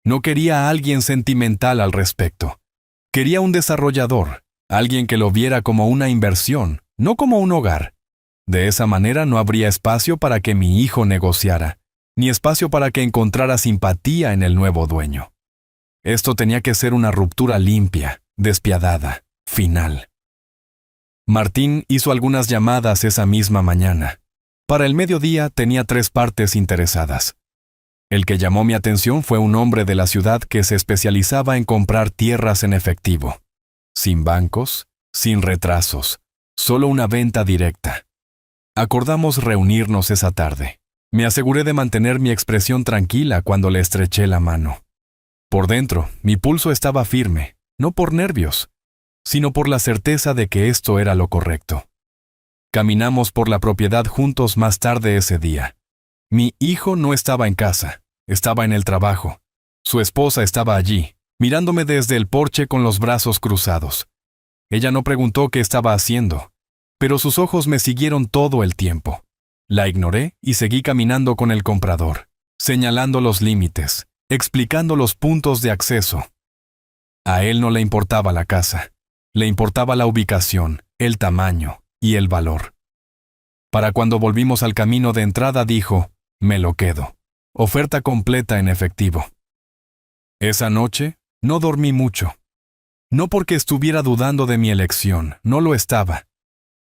No quería a alguien sentimental al respecto. Quería un desarrollador, alguien que lo viera como una inversión, no como un hogar. De esa manera no habría espacio para que mi hijo negociara, ni espacio para que encontrara simpatía en el nuevo dueño. Esto tenía que ser una ruptura limpia, despiadada, final. Martín hizo algunas llamadas esa misma mañana. Para el mediodía tenía 3 partes interesadas. El que llamó mi atención fue un hombre de la ciudad que se especializaba en comprar tierras en efectivo. Sin bancos, sin retrasos, solo una venta directa. Acordamos reunirnos esa tarde. Me aseguré de mantener mi expresión tranquila cuando le estreché la mano. Por dentro, mi pulso estaba firme, no por nervios, sino por la certeza de que esto era lo correcto. Caminamos por la propiedad juntos más tarde ese día. Mi hijo no estaba en casa, estaba en el trabajo. Su esposa estaba allí, mirándome desde el porche con los brazos cruzados. Ella no preguntó qué estaba haciendo, pero sus ojos me siguieron todo el tiempo. La ignoré y seguí caminando con el comprador, señalando los límites, explicando los puntos de acceso. A él no le importaba la casa, le importaba la ubicación, el tamaño y el valor. Para cuando volvimos al camino de entrada dijo: me lo quedo. Oferta completa en efectivo. Esa noche no dormí mucho. No porque estuviera dudando de mi elección, no lo estaba,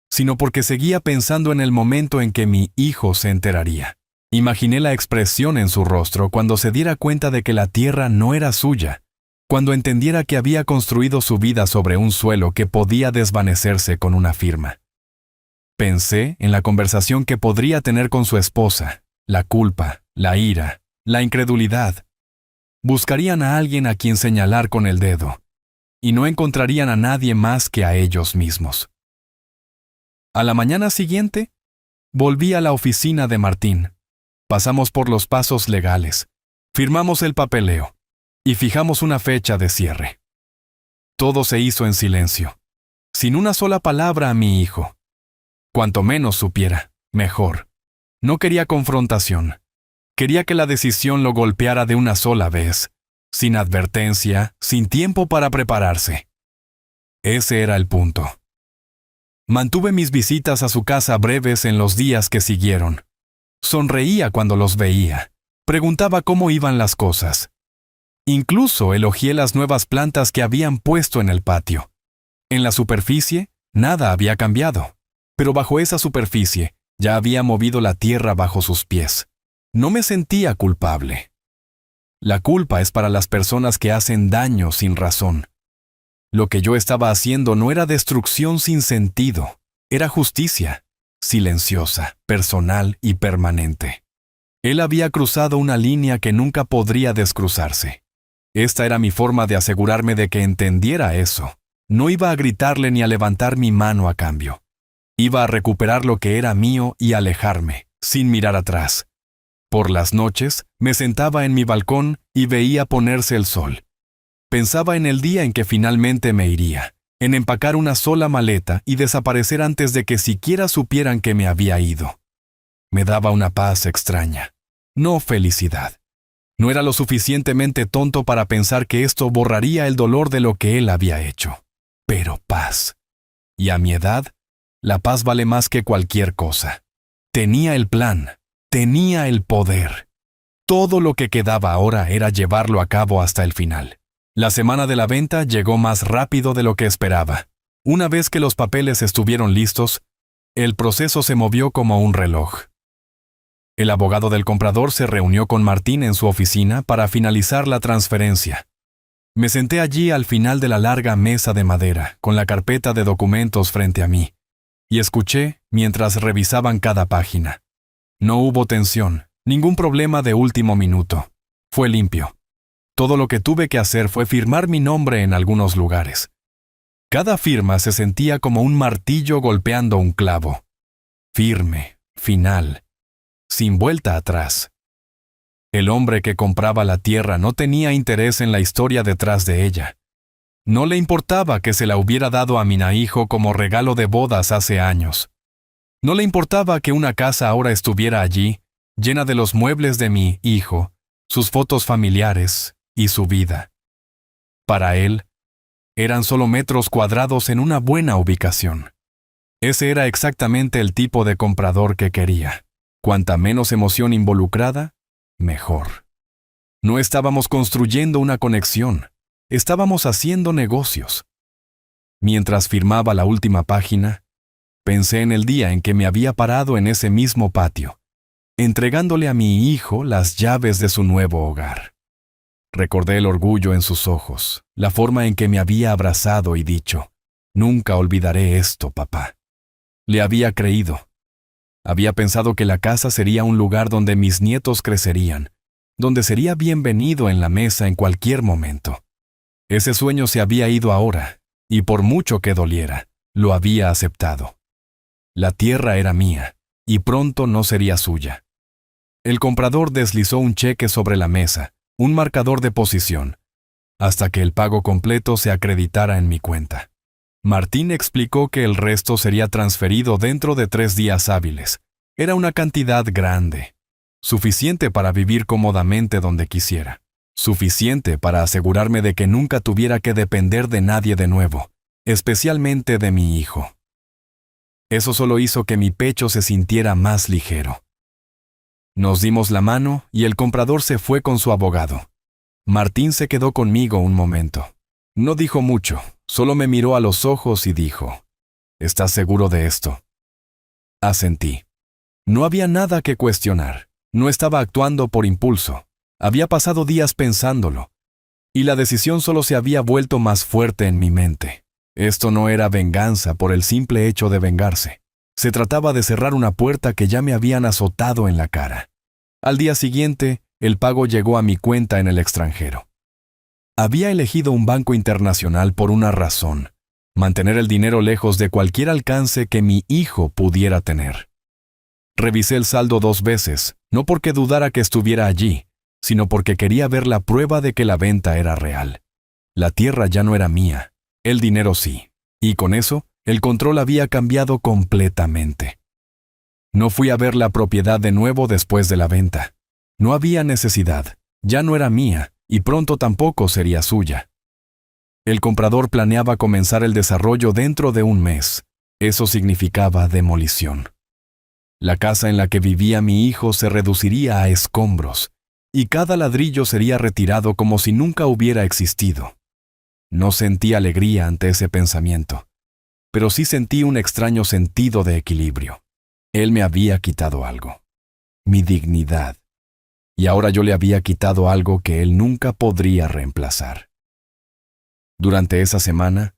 sino porque seguía pensando en el momento en que mi hijo se enteraría. Imaginé la expresión en su rostro cuando se diera cuenta de que la tierra no era suya, cuando entendiera que había construido su vida sobre un suelo que podía desvanecerse con una firma. Pensé en la conversación que podría tener con su esposa, la culpa, la ira, la incredulidad. Buscarían a alguien a quien señalar con el dedo, y no encontrarían a nadie más que a ellos mismos. A la mañana siguiente, volví a la oficina de Martín. Pasamos por los pasos legales, firmamos el papeleo y fijamos una fecha de cierre. Todo se hizo en silencio, sin una sola palabra a mi hijo. Cuanto menos supiera, mejor. No quería confrontación. Quería que la decisión lo golpeara de una sola vez, sin advertencia, sin tiempo para prepararse. Ese era el punto. Mantuve mis visitas a su casa breves en los días que siguieron. Sonreía cuando los veía. Preguntaba cómo iban las cosas. Incluso elogié las nuevas plantas que habían puesto en el patio. En la superficie, nada había cambiado, pero bajo esa superficie ya había movido la tierra bajo sus pies. No me sentía culpable. La culpa es para las personas que hacen daño sin razón. Lo que yo estaba haciendo no era destrucción sin sentido, era justicia, silenciosa, personal y permanente. Él había cruzado una línea que nunca podría descruzarse. Esta era mi forma de asegurarme de que entendiera eso. No iba a gritarle ni a levantar mi mano a cambio. Iba a recuperar lo que era mío y alejarme, sin mirar atrás. Por las noches, me sentaba en mi balcón y veía ponerse el sol. Pensaba en el día en que finalmente me iría, en empacar una sola maleta y desaparecer antes de que siquiera supieran que me había ido. Me daba una paz extraña, no felicidad. No era lo suficientemente tonto para pensar que esto borraría el dolor de lo que él había hecho. Pero paz. Y a mi edad, la paz vale más que cualquier cosa. Tenía el plan. Tenía el poder. Todo lo que quedaba ahora era llevarlo a cabo hasta el final. La semana de la venta llegó más rápido de lo que esperaba. Una vez que los papeles estuvieron listos, el proceso se movió como un reloj. El abogado del comprador se reunió con Martín en su oficina para finalizar la transferencia. Me senté allí al final de la larga mesa de madera, con la carpeta de documentos frente a mí, y escuché mientras revisaban cada página. No hubo tensión, ningún problema de último minuto. Fue limpio. Todo lo que tuve que hacer fue firmar mi nombre en algunos lugares. Cada firma se sentía como un martillo golpeando un clavo. Firme, final, sin vuelta atrás. El hombre que compraba la tierra no tenía interés en la historia detrás de ella. No le importaba que se la hubiera dado a mi hijo como regalo de bodas hace años. No le importaba que una casa ahora estuviera allí, llena de los muebles de mi hijo, sus fotos familiares y su vida. Para él, eran solo metros cuadrados en una buena ubicación. Ese era exactamente el tipo de comprador que quería. Cuanta menos emoción involucrada, mejor. No estábamos construyendo una conexión, estábamos haciendo negocios. Mientras firmaba la última página, pensé en el día en que me había parado en ese mismo patio, entregándole a mi hijo las llaves de su nuevo hogar. Recordé el orgullo en sus ojos, la forma en que me había abrazado y dicho, «Nunca olvidaré esto, papá». Le había creído. Había pensado que la casa sería un lugar donde mis nietos crecerían, donde sería bienvenido en la mesa en cualquier momento. Ese sueño se había ido ahora, y por mucho que doliera, lo había aceptado. La tierra era mía, y pronto no sería suya. El comprador deslizó un cheque sobre la mesa, un marcador de posición, hasta que el pago completo se acreditara en mi cuenta. Martín explicó que el resto sería transferido dentro de 3 días hábiles. Era una cantidad grande, suficiente para vivir cómodamente donde quisiera, suficiente para asegurarme de que nunca tuviera que depender de nadie de nuevo, especialmente de mi hijo. Eso solo hizo que mi pecho se sintiera más ligero. Nos dimos la mano y el comprador se fue con su abogado. Martín se quedó conmigo un momento. No dijo mucho, solo me miró a los ojos y dijo, «¿Estás seguro de esto?» Asentí. No había nada que cuestionar. No estaba actuando por impulso. Había pasado días pensándolo. Y la decisión solo se había vuelto más fuerte en mi mente. Esto no era venganza por el simple hecho de vengarse. Se trataba de cerrar una puerta que ya me habían azotado en la cara. Al día siguiente, el pago llegó a mi cuenta en el extranjero. Había elegido un banco internacional por una razón: mantener el dinero lejos de cualquier alcance que mi hijo pudiera tener. Revisé el saldo 2 veces, no porque dudara que estuviera allí, sino porque quería ver la prueba de que la venta era real. La tierra ya no era mía, el dinero sí, y con eso, el control había cambiado completamente. No fui a ver la propiedad de nuevo después de la venta. No había necesidad, ya no era mía, y pronto tampoco sería suya. El comprador planeaba comenzar el desarrollo dentro de un mes. Eso significaba demolición. La casa en la que vivía mi hijo se reduciría a escombros, y cada ladrillo sería retirado como si nunca hubiera existido. No sentí alegría ante ese pensamiento, pero sí sentí un extraño sentido de equilibrio. Él me había quitado algo, mi dignidad, y ahora yo le había quitado algo que él nunca podría reemplazar. Durante esa semana,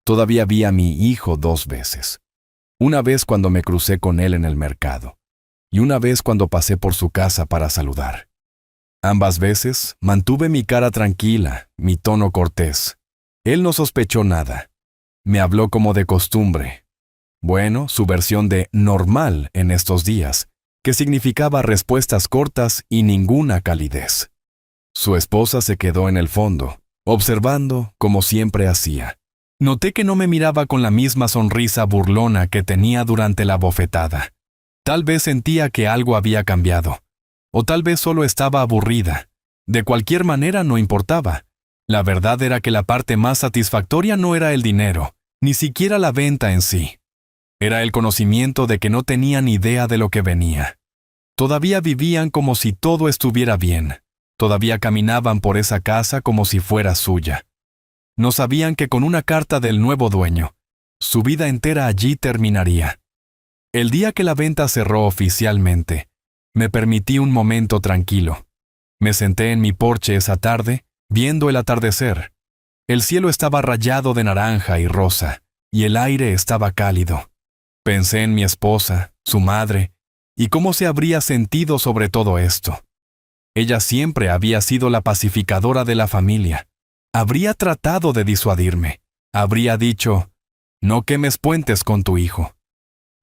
todavía vi a mi hijo 2 veces. Una vez cuando me crucé con él en el mercado, y una vez cuando pasé por su casa para saludar. Ambas veces mantuve mi cara tranquila, mi tono cortés. Él no sospechó nada. Me habló como de costumbre. Bueno, su versión de normal en estos días, que significaba respuestas cortas y ninguna calidez. Su esposa se quedó en el fondo, observando como siempre hacía. Noté que no me miraba con la misma sonrisa burlona que tenía durante la bofetada. Tal vez sentía que algo había cambiado, o tal vez solo estaba aburrida. De cualquier manera no importaba. La verdad era que la parte más satisfactoria no era el dinero, ni siquiera la venta en sí. Era el conocimiento de que no tenían idea de lo que venía. Todavía vivían como si todo estuviera bien. Todavía caminaban por esa casa como si fuera suya. No sabían que con una carta del nuevo dueño, Su vida entera allí terminaría. El día que la venta cerró oficialmente, me permití un momento tranquilo. Me senté en mi porche esa tarde, viendo el atardecer. El cielo estaba rayado de naranja y rosa, y el aire estaba cálido. Pensé en mi esposa, su madre, y cómo se habría sentido sobre todo esto. Ella siempre había sido la pacificadora de la familia. Habría tratado de disuadirme. Habría dicho, no quemes puentes con tu hijo.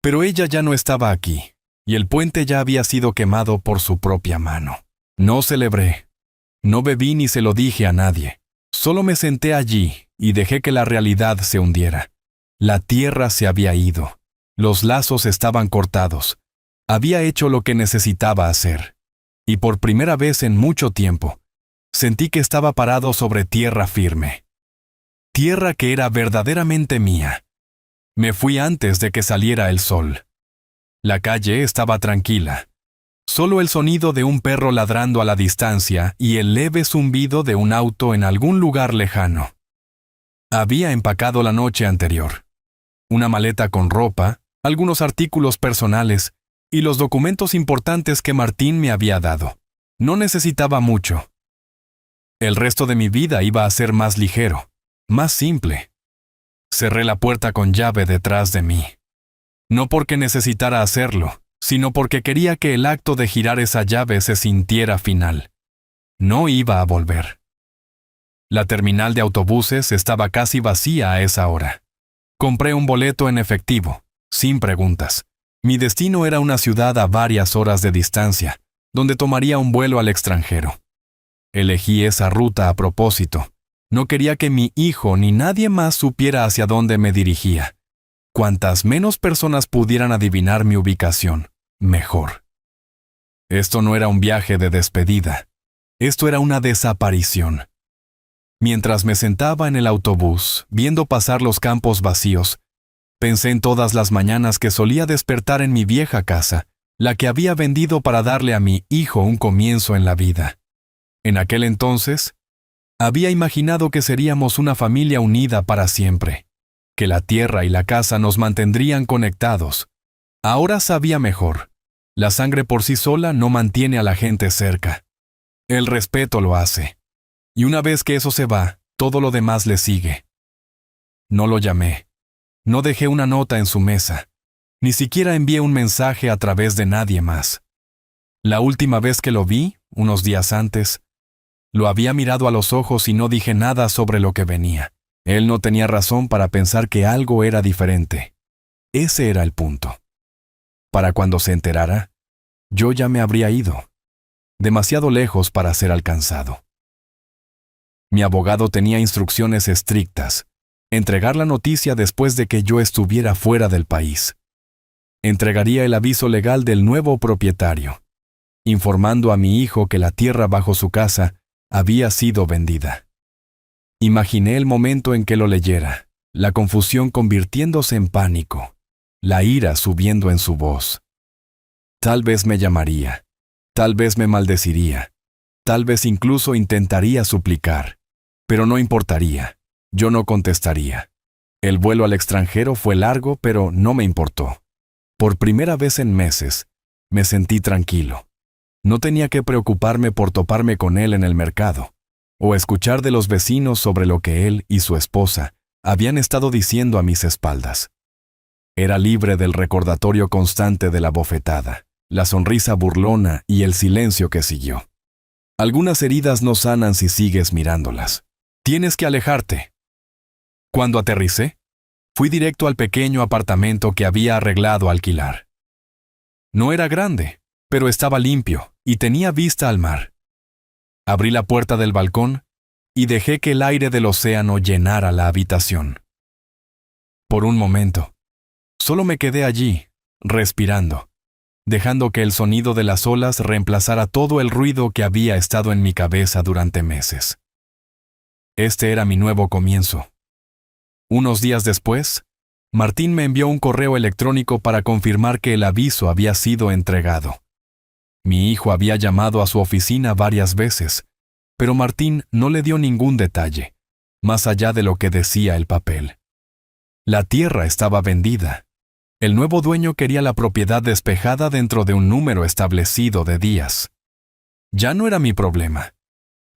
Pero ella ya no estaba aquí, y el puente ya había sido quemado por su propia mano. No celebré. No bebí ni se lo dije a nadie. Solo me senté allí y dejé que la realidad se hundiera. La tierra se había ido. Los lazos estaban cortados. Había hecho lo que necesitaba hacer. Y por primera vez en mucho tiempo, sentí que estaba parado sobre tierra firme. Tierra que era verdaderamente mía. Me fui antes de que saliera el sol. La calle estaba tranquila. Solo el sonido de un perro ladrando a la distancia y el leve zumbido de un auto en algún lugar lejano. Había empacado la noche anterior. Una maleta con ropa, algunos artículos personales y los documentos importantes que Martín me había dado. No necesitaba mucho. El resto de mi vida iba a ser más ligero, más simple. Cerré la puerta con llave detrás de mí. No porque necesitara hacerlo, sino porque quería que el acto de girar esa llave se sintiera final. No iba a volver. La terminal de autobuses estaba casi vacía a esa hora. Compré un boleto en efectivo, sin preguntas. Mi destino era una ciudad a varias horas de distancia, donde tomaría un vuelo al extranjero. Elegí esa ruta a propósito. No quería que mi hijo ni nadie más supiera hacia dónde me dirigía. Cuantas menos personas pudieran adivinar mi ubicación, mejor. Esto no era un viaje de despedida. Esto era una desaparición. Mientras me sentaba en el autobús, viendo pasar los campos vacíos, pensé en todas las mañanas que solía despertar en mi vieja casa, la que había vendido para darle a mi hijo un comienzo en la vida. En aquel entonces, había imaginado que seríamos una familia unida para siempre, que la tierra y la casa nos mantendrían conectados. Ahora sabía mejor. La sangre por sí sola no mantiene a la gente cerca. El respeto lo hace. Y una vez que eso se va, todo lo demás le sigue. No lo llamé. No dejé una nota en su mesa. Ni siquiera envié un mensaje a través de nadie más. La última vez que lo vi, unos días antes, lo había mirado a los ojos y no dije nada sobre lo que venía. Él no tenía razón para pensar que algo era diferente. Ese era el punto. Para cuando se enterara, yo ya me habría ido, demasiado lejos para ser alcanzado. Mi abogado tenía instrucciones estrictas: entregar la noticia después de que yo estuviera fuera del país. Entregaría el aviso legal del nuevo propietario, informando a mi hijo que la tierra bajo su casa había sido vendida. Imaginé el momento en que lo leyera, la confusión convirtiéndose en pánico, la ira subiendo en su voz. Tal vez me llamaría, tal vez me maldeciría, tal vez incluso intentaría suplicar, pero no importaría, yo no contestaría. El vuelo al extranjero fue largo, pero no me importó. Por primera vez en meses, me sentí tranquilo. No tenía que preocuparme por toparme con él en el mercado, o escuchar de los vecinos sobre lo que él y su esposa habían estado diciendo a mis espaldas. Era libre del recordatorio constante de la bofetada, la sonrisa burlona y el silencio que siguió. Algunas heridas no sanan si sigues mirándolas. Tienes que alejarte. Cuando aterricé, fui directo al pequeño apartamento que había arreglado alquilar. No era grande, pero estaba limpio y tenía vista al mar. Abrí la puerta del balcón y dejé que el aire del océano llenara la habitación. Por un momento, solo me quedé allí, respirando, dejando que el sonido de las olas reemplazara todo el ruido que había estado en mi cabeza durante meses. Este era mi nuevo comienzo. Unos días después, Martín me envió un correo electrónico para confirmar que el aviso había sido entregado. Mi hijo había llamado a su oficina varias veces, pero Martín no le dio ningún detalle, más allá de lo que decía el papel. La tierra estaba vendida. El nuevo dueño quería la propiedad despejada dentro de un número establecido de días. Ya no era mi problema.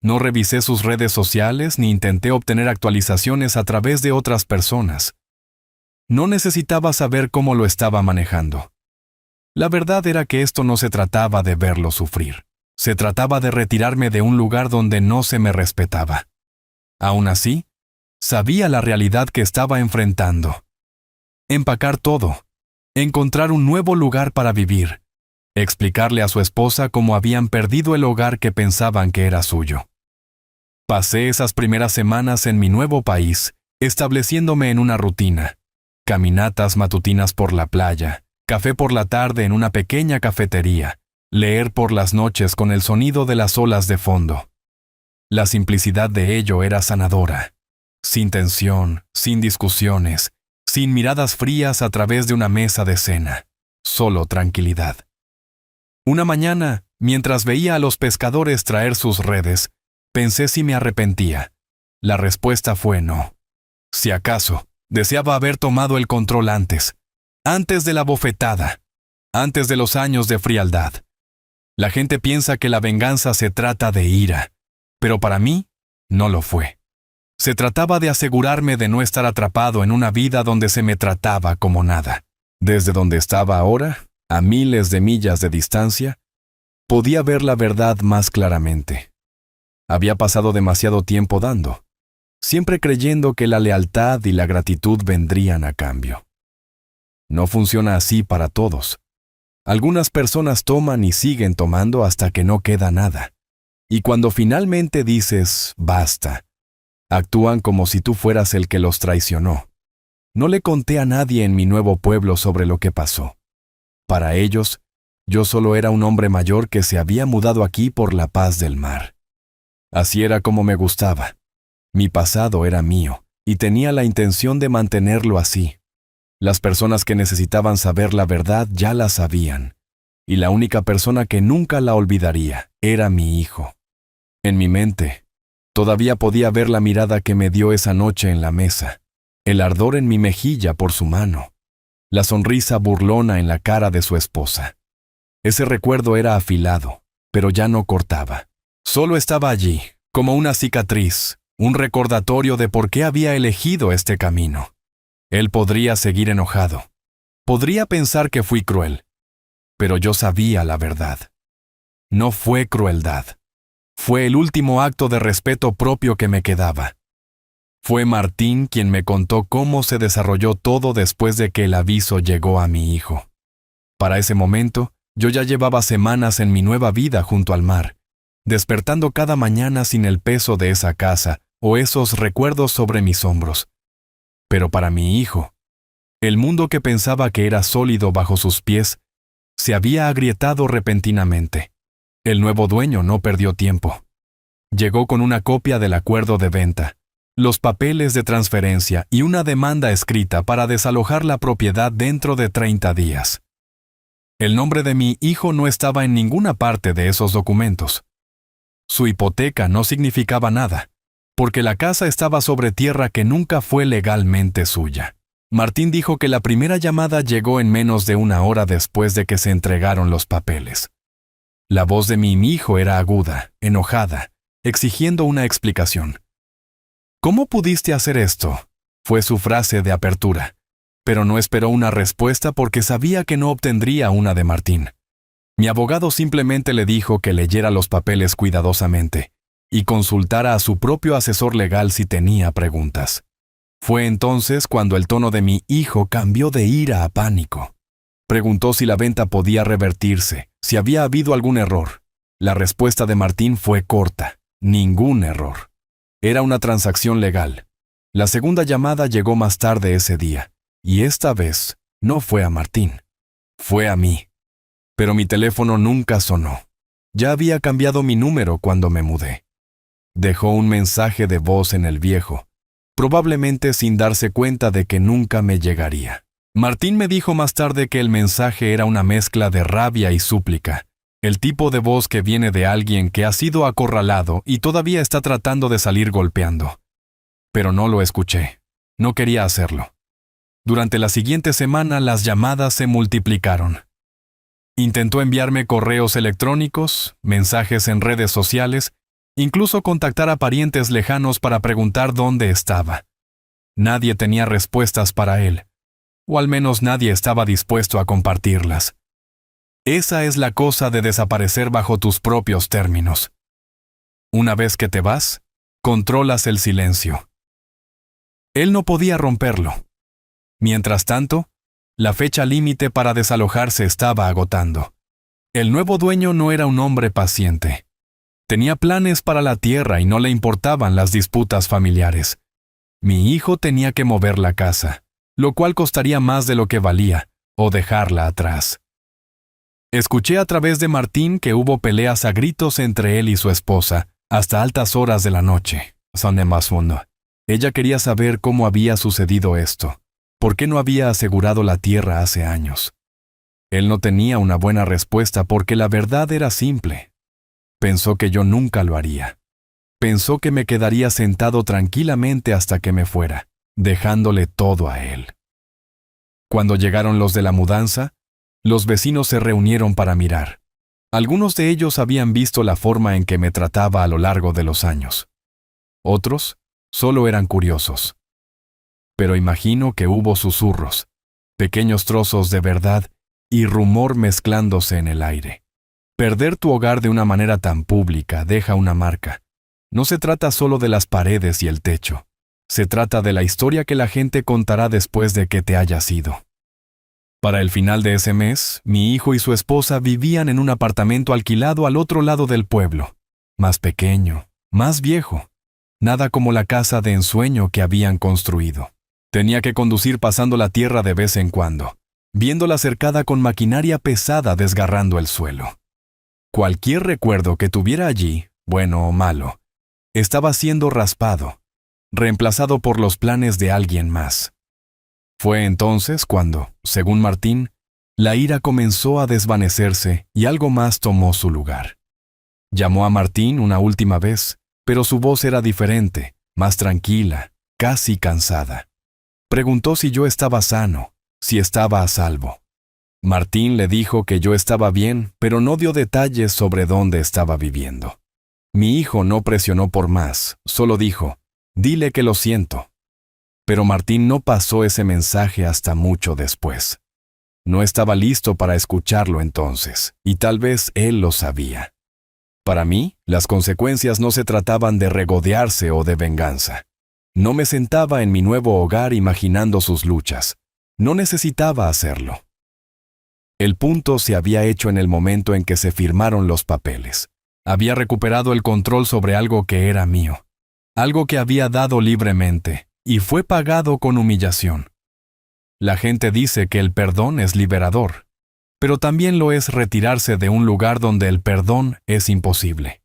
No revisé sus redes sociales ni intenté obtener actualizaciones a través de otras personas. No necesitaba saber cómo lo estaba manejando. La verdad era que esto no se trataba de verlo sufrir. Se trataba de retirarme de un lugar donde no se me respetaba. Aún así, sabía la realidad que estaba enfrentando. Empacar todo, encontrar un nuevo lugar para vivir, explicarle a su esposa cómo habían perdido el hogar que pensaban que era suyo. Pasé esas primeras semanas en mi nuevo país, estableciéndome en una rutina. Caminatas matutinas por la playa, café por la tarde en una pequeña cafetería, leer por las noches con el sonido de las olas de fondo. La simplicidad de ello era sanadora. Sin tensión, sin discusiones, sin miradas frías a través de una mesa de cena. Solo tranquilidad. Una mañana, mientras veía a los pescadores traer sus redes, pensé si me arrepentía. La respuesta fue no. Si acaso, deseaba haber tomado el control antes de la bofetada, antes de los años de frialdad. La gente piensa que la venganza se trata de ira, pero para mí, no lo fue. Se trataba de asegurarme de no estar atrapado en una vida donde se me trataba como nada. Desde donde estaba ahora, a miles de millas de distancia, podía ver la verdad más claramente. Había pasado demasiado tiempo dando, siempre creyendo que la lealtad y la gratitud vendrían a cambio. No funciona así para todos. Algunas personas toman y siguen tomando hasta que no queda nada. Y cuando finalmente dices, basta, actúan como si tú fueras el que los traicionó. No le conté a nadie en mi nuevo pueblo sobre lo que pasó. Para ellos, yo solo era un hombre mayor que se había mudado aquí por la paz del mar. Así era como me gustaba. Mi pasado era mío, y tenía la intención de mantenerlo así. Las personas que necesitaban saber la verdad ya la sabían, y la única persona que nunca la olvidaría era mi hijo. En mi mente, todavía podía ver la mirada que me dio esa noche en la mesa, el ardor en mi mejilla por su mano, la sonrisa burlona en la cara de su esposa. Ese recuerdo era afilado, pero ya no cortaba. Solo estaba allí, como una cicatriz, un recordatorio de por qué había elegido este camino. Él podría seguir enojado. Podría pensar que fui cruel. Pero yo sabía la verdad. No fue crueldad. Fue el último acto de respeto propio que me quedaba. Fue Martín quien me contó cómo se desarrolló todo después de que el aviso llegó a mi hijo. Para ese momento, yo ya llevaba semanas en mi nueva vida junto al mar, despertando cada mañana sin el peso de esa casa o esos recuerdos sobre mis hombros. Pero para mi hijo, el mundo que pensaba que era sólido bajo sus pies, se había agrietado repentinamente. El nuevo dueño no perdió tiempo. Llegó con una copia del acuerdo de venta, los papeles de transferencia y una demanda escrita para desalojar la propiedad dentro de 30 días. El nombre de mi hijo no estaba en ninguna parte de esos documentos. Su hipoteca no significaba nada, porque la casa estaba sobre tierra que nunca fue legalmente suya. Martín dijo que la primera llamada llegó en menos de una hora después de que se entregaron los papeles. La voz de mi hijo era aguda, enojada, exigiendo una explicación. ¿Cómo pudiste hacer esto?, fue su frase de apertura, pero no esperó una respuesta porque sabía que no obtendría una de Martín. Mi abogado simplemente le dijo que leyera los papeles cuidadosamente y consultara a su propio asesor legal si tenía preguntas. Fue entonces cuando el tono de mi hijo cambió de ira a pánico. Preguntó si la venta podía revertirse, si había habido algún error. La respuesta de Martín fue corta: ningún error. Era una transacción legal. La segunda llamada llegó más tarde ese día, y esta vez no fue a Martín, fue a mí. Pero mi teléfono nunca sonó. Ya había cambiado mi número cuando me mudé. Dejó un mensaje de voz en el viejo, probablemente sin darse cuenta de que nunca me llegaría. Martín me dijo más tarde que el mensaje era una mezcla de rabia y súplica, el tipo de voz que viene de alguien que ha sido acorralado y todavía está tratando de salir golpeando. Pero no lo escuché. No quería hacerlo. Durante la siguiente semana las llamadas se multiplicaron. Intentó enviarme correos electrónicos, mensajes en redes sociales, incluso contactar a parientes lejanos para preguntar dónde estaba. Nadie tenía respuestas para él, o al menos nadie estaba dispuesto a compartirlas. Esa es la cosa de desaparecer bajo tus propios términos. Una vez que te vas, controlas el silencio. Él no podía romperlo. Mientras tanto, la fecha límite para desalojarse estaba agotando. El nuevo dueño no era un hombre paciente. Tenía planes para la tierra y no le importaban las disputas familiares. Mi hijo tenía que mover la casa, lo cual costaría más de lo que valía, o dejarla atrás. Escuché a través de Martín que hubo peleas a gritos entre él y su esposa, hasta altas horas de la noche. Ella quería saber cómo había sucedido esto. ¿Por qué no había asegurado la tierra hace años? Él no tenía una buena respuesta porque la verdad era simple. Pensó que yo nunca lo haría. Pensó que me quedaría sentado tranquilamente hasta que me fuera, dejándole todo a él. Cuando llegaron los de la mudanza, los vecinos se reunieron para mirar. Algunos de ellos habían visto la forma en que me trataba a lo largo de los años. Otros solo eran curiosos. Pero imagino que hubo susurros, pequeños trozos de verdad y rumor mezclándose en el aire. Perder tu hogar de una manera tan pública deja una marca. No se trata solo de las paredes y el techo. Se trata de la historia que la gente contará después de que te hayas ido. Para el final de ese mes, mi hijo y su esposa vivían en un apartamento alquilado al otro lado del pueblo. Más pequeño, más viejo. Nada como la casa de ensueño que habían construido. Tenía que conducir pasando la tierra de vez en cuando, viéndola cercada con maquinaria pesada desgarrando el suelo. Cualquier recuerdo que tuviera allí, bueno o malo, estaba siendo raspado, reemplazado por los planes de alguien más. Fue entonces cuando, según Martín, la ira comenzó a desvanecerse y algo más tomó su lugar. Llamó a Martín una última vez, pero su voz era diferente, más tranquila, casi cansada. Preguntó si yo estaba sano, si estaba a salvo. Martín le dijo que yo estaba bien, pero no dio detalles sobre dónde estaba viviendo. Mi hijo no presionó por más, solo dijo, «Dile que lo siento». Pero Martín no pasó ese mensaje hasta mucho después. No estaba listo para escucharlo entonces, y tal vez él lo sabía. Para mí, las consecuencias no se trataban de regodearse o de venganza. No me sentaba en mi nuevo hogar imaginando sus luchas. No necesitaba hacerlo. El punto se había hecho en el momento en que se firmaron los papeles. Había recuperado el control sobre algo que era mío. Algo que había dado libremente, y fue pagado con humillación. La gente dice que el perdón es liberador, pero también lo es retirarse de un lugar donde el perdón es imposible.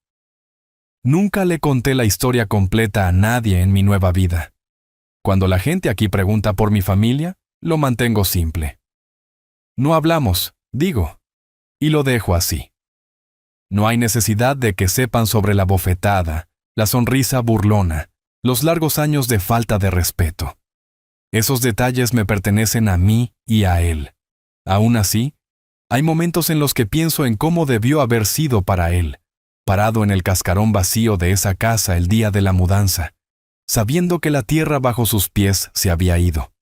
Nunca le conté la historia completa a nadie en mi nueva vida. Cuando la gente aquí pregunta por mi familia, lo mantengo simple. No hablamos, digo, y lo dejo así. No hay necesidad de que sepan sobre la bofetada, la sonrisa burlona, los largos años de falta de respeto. Esos detalles me pertenecen a mí y a él. Aún así, hay momentos en los que pienso en cómo debió haber sido para él, parado en el cascarón vacío de esa casa el día de la mudanza, sabiendo que la tierra bajo sus pies se había ido.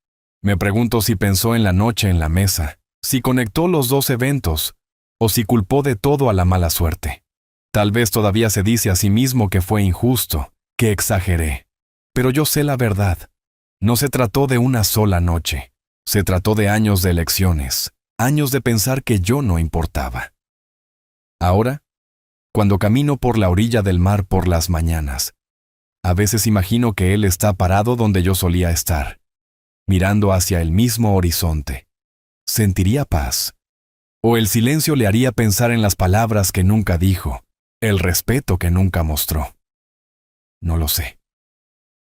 Me pregunto si pensó en la noche en la mesa, si conectó los dos eventos, o si culpó de todo a la mala suerte. Tal vez todavía se dice a sí mismo que fue injusto, que exageré. Pero yo sé la verdad. No se trató de una sola noche. Se trató de años de elecciones, años de pensar que yo no importaba. Ahora, cuando camino por la orilla del mar por las mañanas, a veces imagino que él está parado donde yo solía estar, mirando hacia el mismo horizonte. ¿Sentiría paz? ¿O el silencio le haría pensar en las palabras que nunca dijo, el respeto que nunca mostró? No lo sé.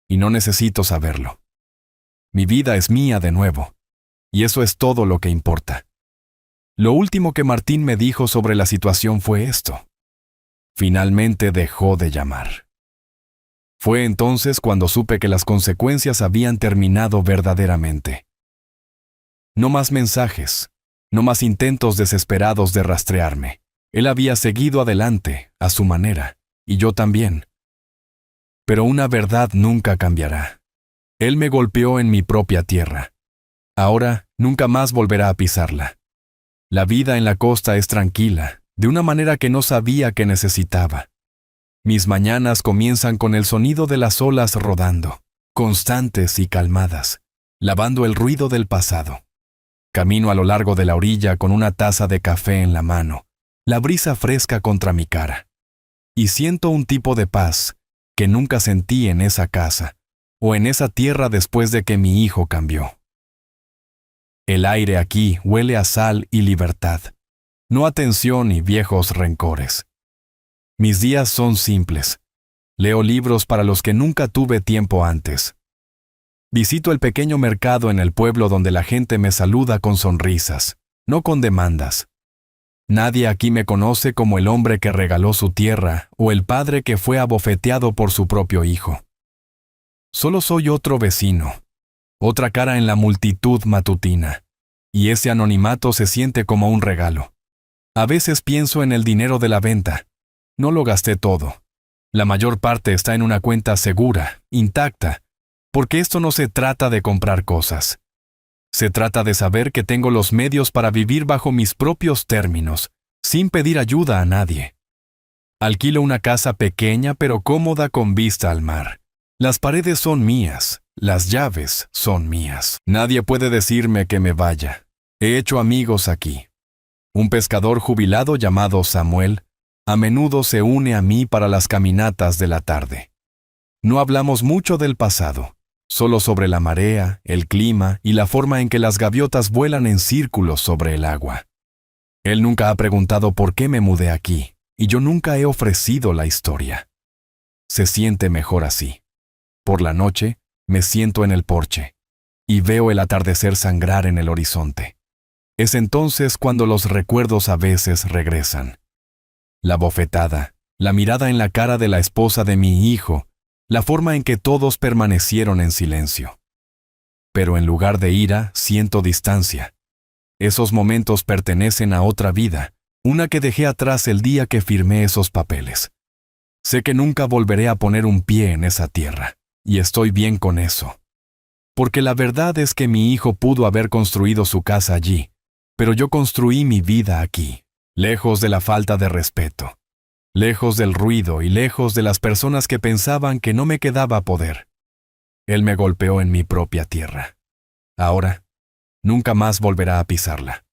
Y no necesito saberlo. Mi vida es mía de nuevo, y eso es todo lo que importa. Lo último que Martín me dijo sobre la situación fue esto. Finalmente dejó de llamar. Fue entonces cuando supe que las consecuencias habían terminado verdaderamente. No más mensajes, no más intentos desesperados de rastrearme. Él había seguido adelante, a su manera, y yo también. Pero una verdad nunca cambiará. Él me golpeó en mi propia tierra. Ahora nunca más volverá a pisarla. La vida en la costa es tranquila, de una manera que no sabía que necesitaba. Mis mañanas comienzan con el sonido de las olas rodando, constantes y calmadas, lavando el ruido del pasado. Camino a lo largo de la orilla con una taza de café en la mano, la brisa fresca contra mi cara. Y siento un tipo de paz que nunca sentí en esa casa o en esa tierra después de que mi hijo cambió. El aire aquí huele a sal y libertad, no a tensión y viejos rencores. Mis días son simples. Leo libros para los que nunca tuve tiempo antes. Visito el pequeño mercado en el pueblo donde la gente me saluda con sonrisas, no con demandas. Nadie aquí me conoce como el hombre que regaló su tierra o el padre que fue abofeteado por su propio hijo. Solo soy otro vecino, otra cara en la multitud matutina, y ese anonimato se siente como un regalo. A veces pienso en el dinero de la venta. No lo gasté todo. La mayor parte está en una cuenta segura, intacta, porque esto no se trata de comprar cosas. Se trata de saber que tengo los medios para vivir bajo mis propios términos, sin pedir ayuda a nadie. Alquilo una casa pequeña pero cómoda con vista al mar. Las paredes son mías, las llaves son mías. Nadie puede decirme que me vaya. He hecho amigos aquí. Un pescador jubilado llamado Samuel a menudo se une a mí para las caminatas de la tarde. No hablamos mucho del pasado, solo sobre la marea, el clima y la forma en que las gaviotas vuelan en círculos sobre el agua. Él nunca ha preguntado por qué me mudé aquí, y yo nunca he ofrecido la historia. Se siente mejor así. Por la noche, me siento en el porche, y veo el atardecer sangrar en el horizonte. Es entonces cuando los recuerdos a veces regresan. La bofetada, la mirada en la cara de la esposa de mi hijo, la forma en que todos permanecieron en silencio. Pero en lugar de ira, siento distancia. Esos momentos pertenecen a otra vida, una que dejé atrás el día que firmé esos papeles. Sé que nunca volveré a poner un pie en esa tierra, y estoy bien con eso. Porque la verdad es que mi hijo pudo haber construido su casa allí, pero yo construí mi vida aquí. Lejos de la falta de respeto, lejos del ruido y lejos de las personas que pensaban que no me quedaba poder. Él me golpeó en mi propia tierra. Ahora, nunca más volverá a pisarla.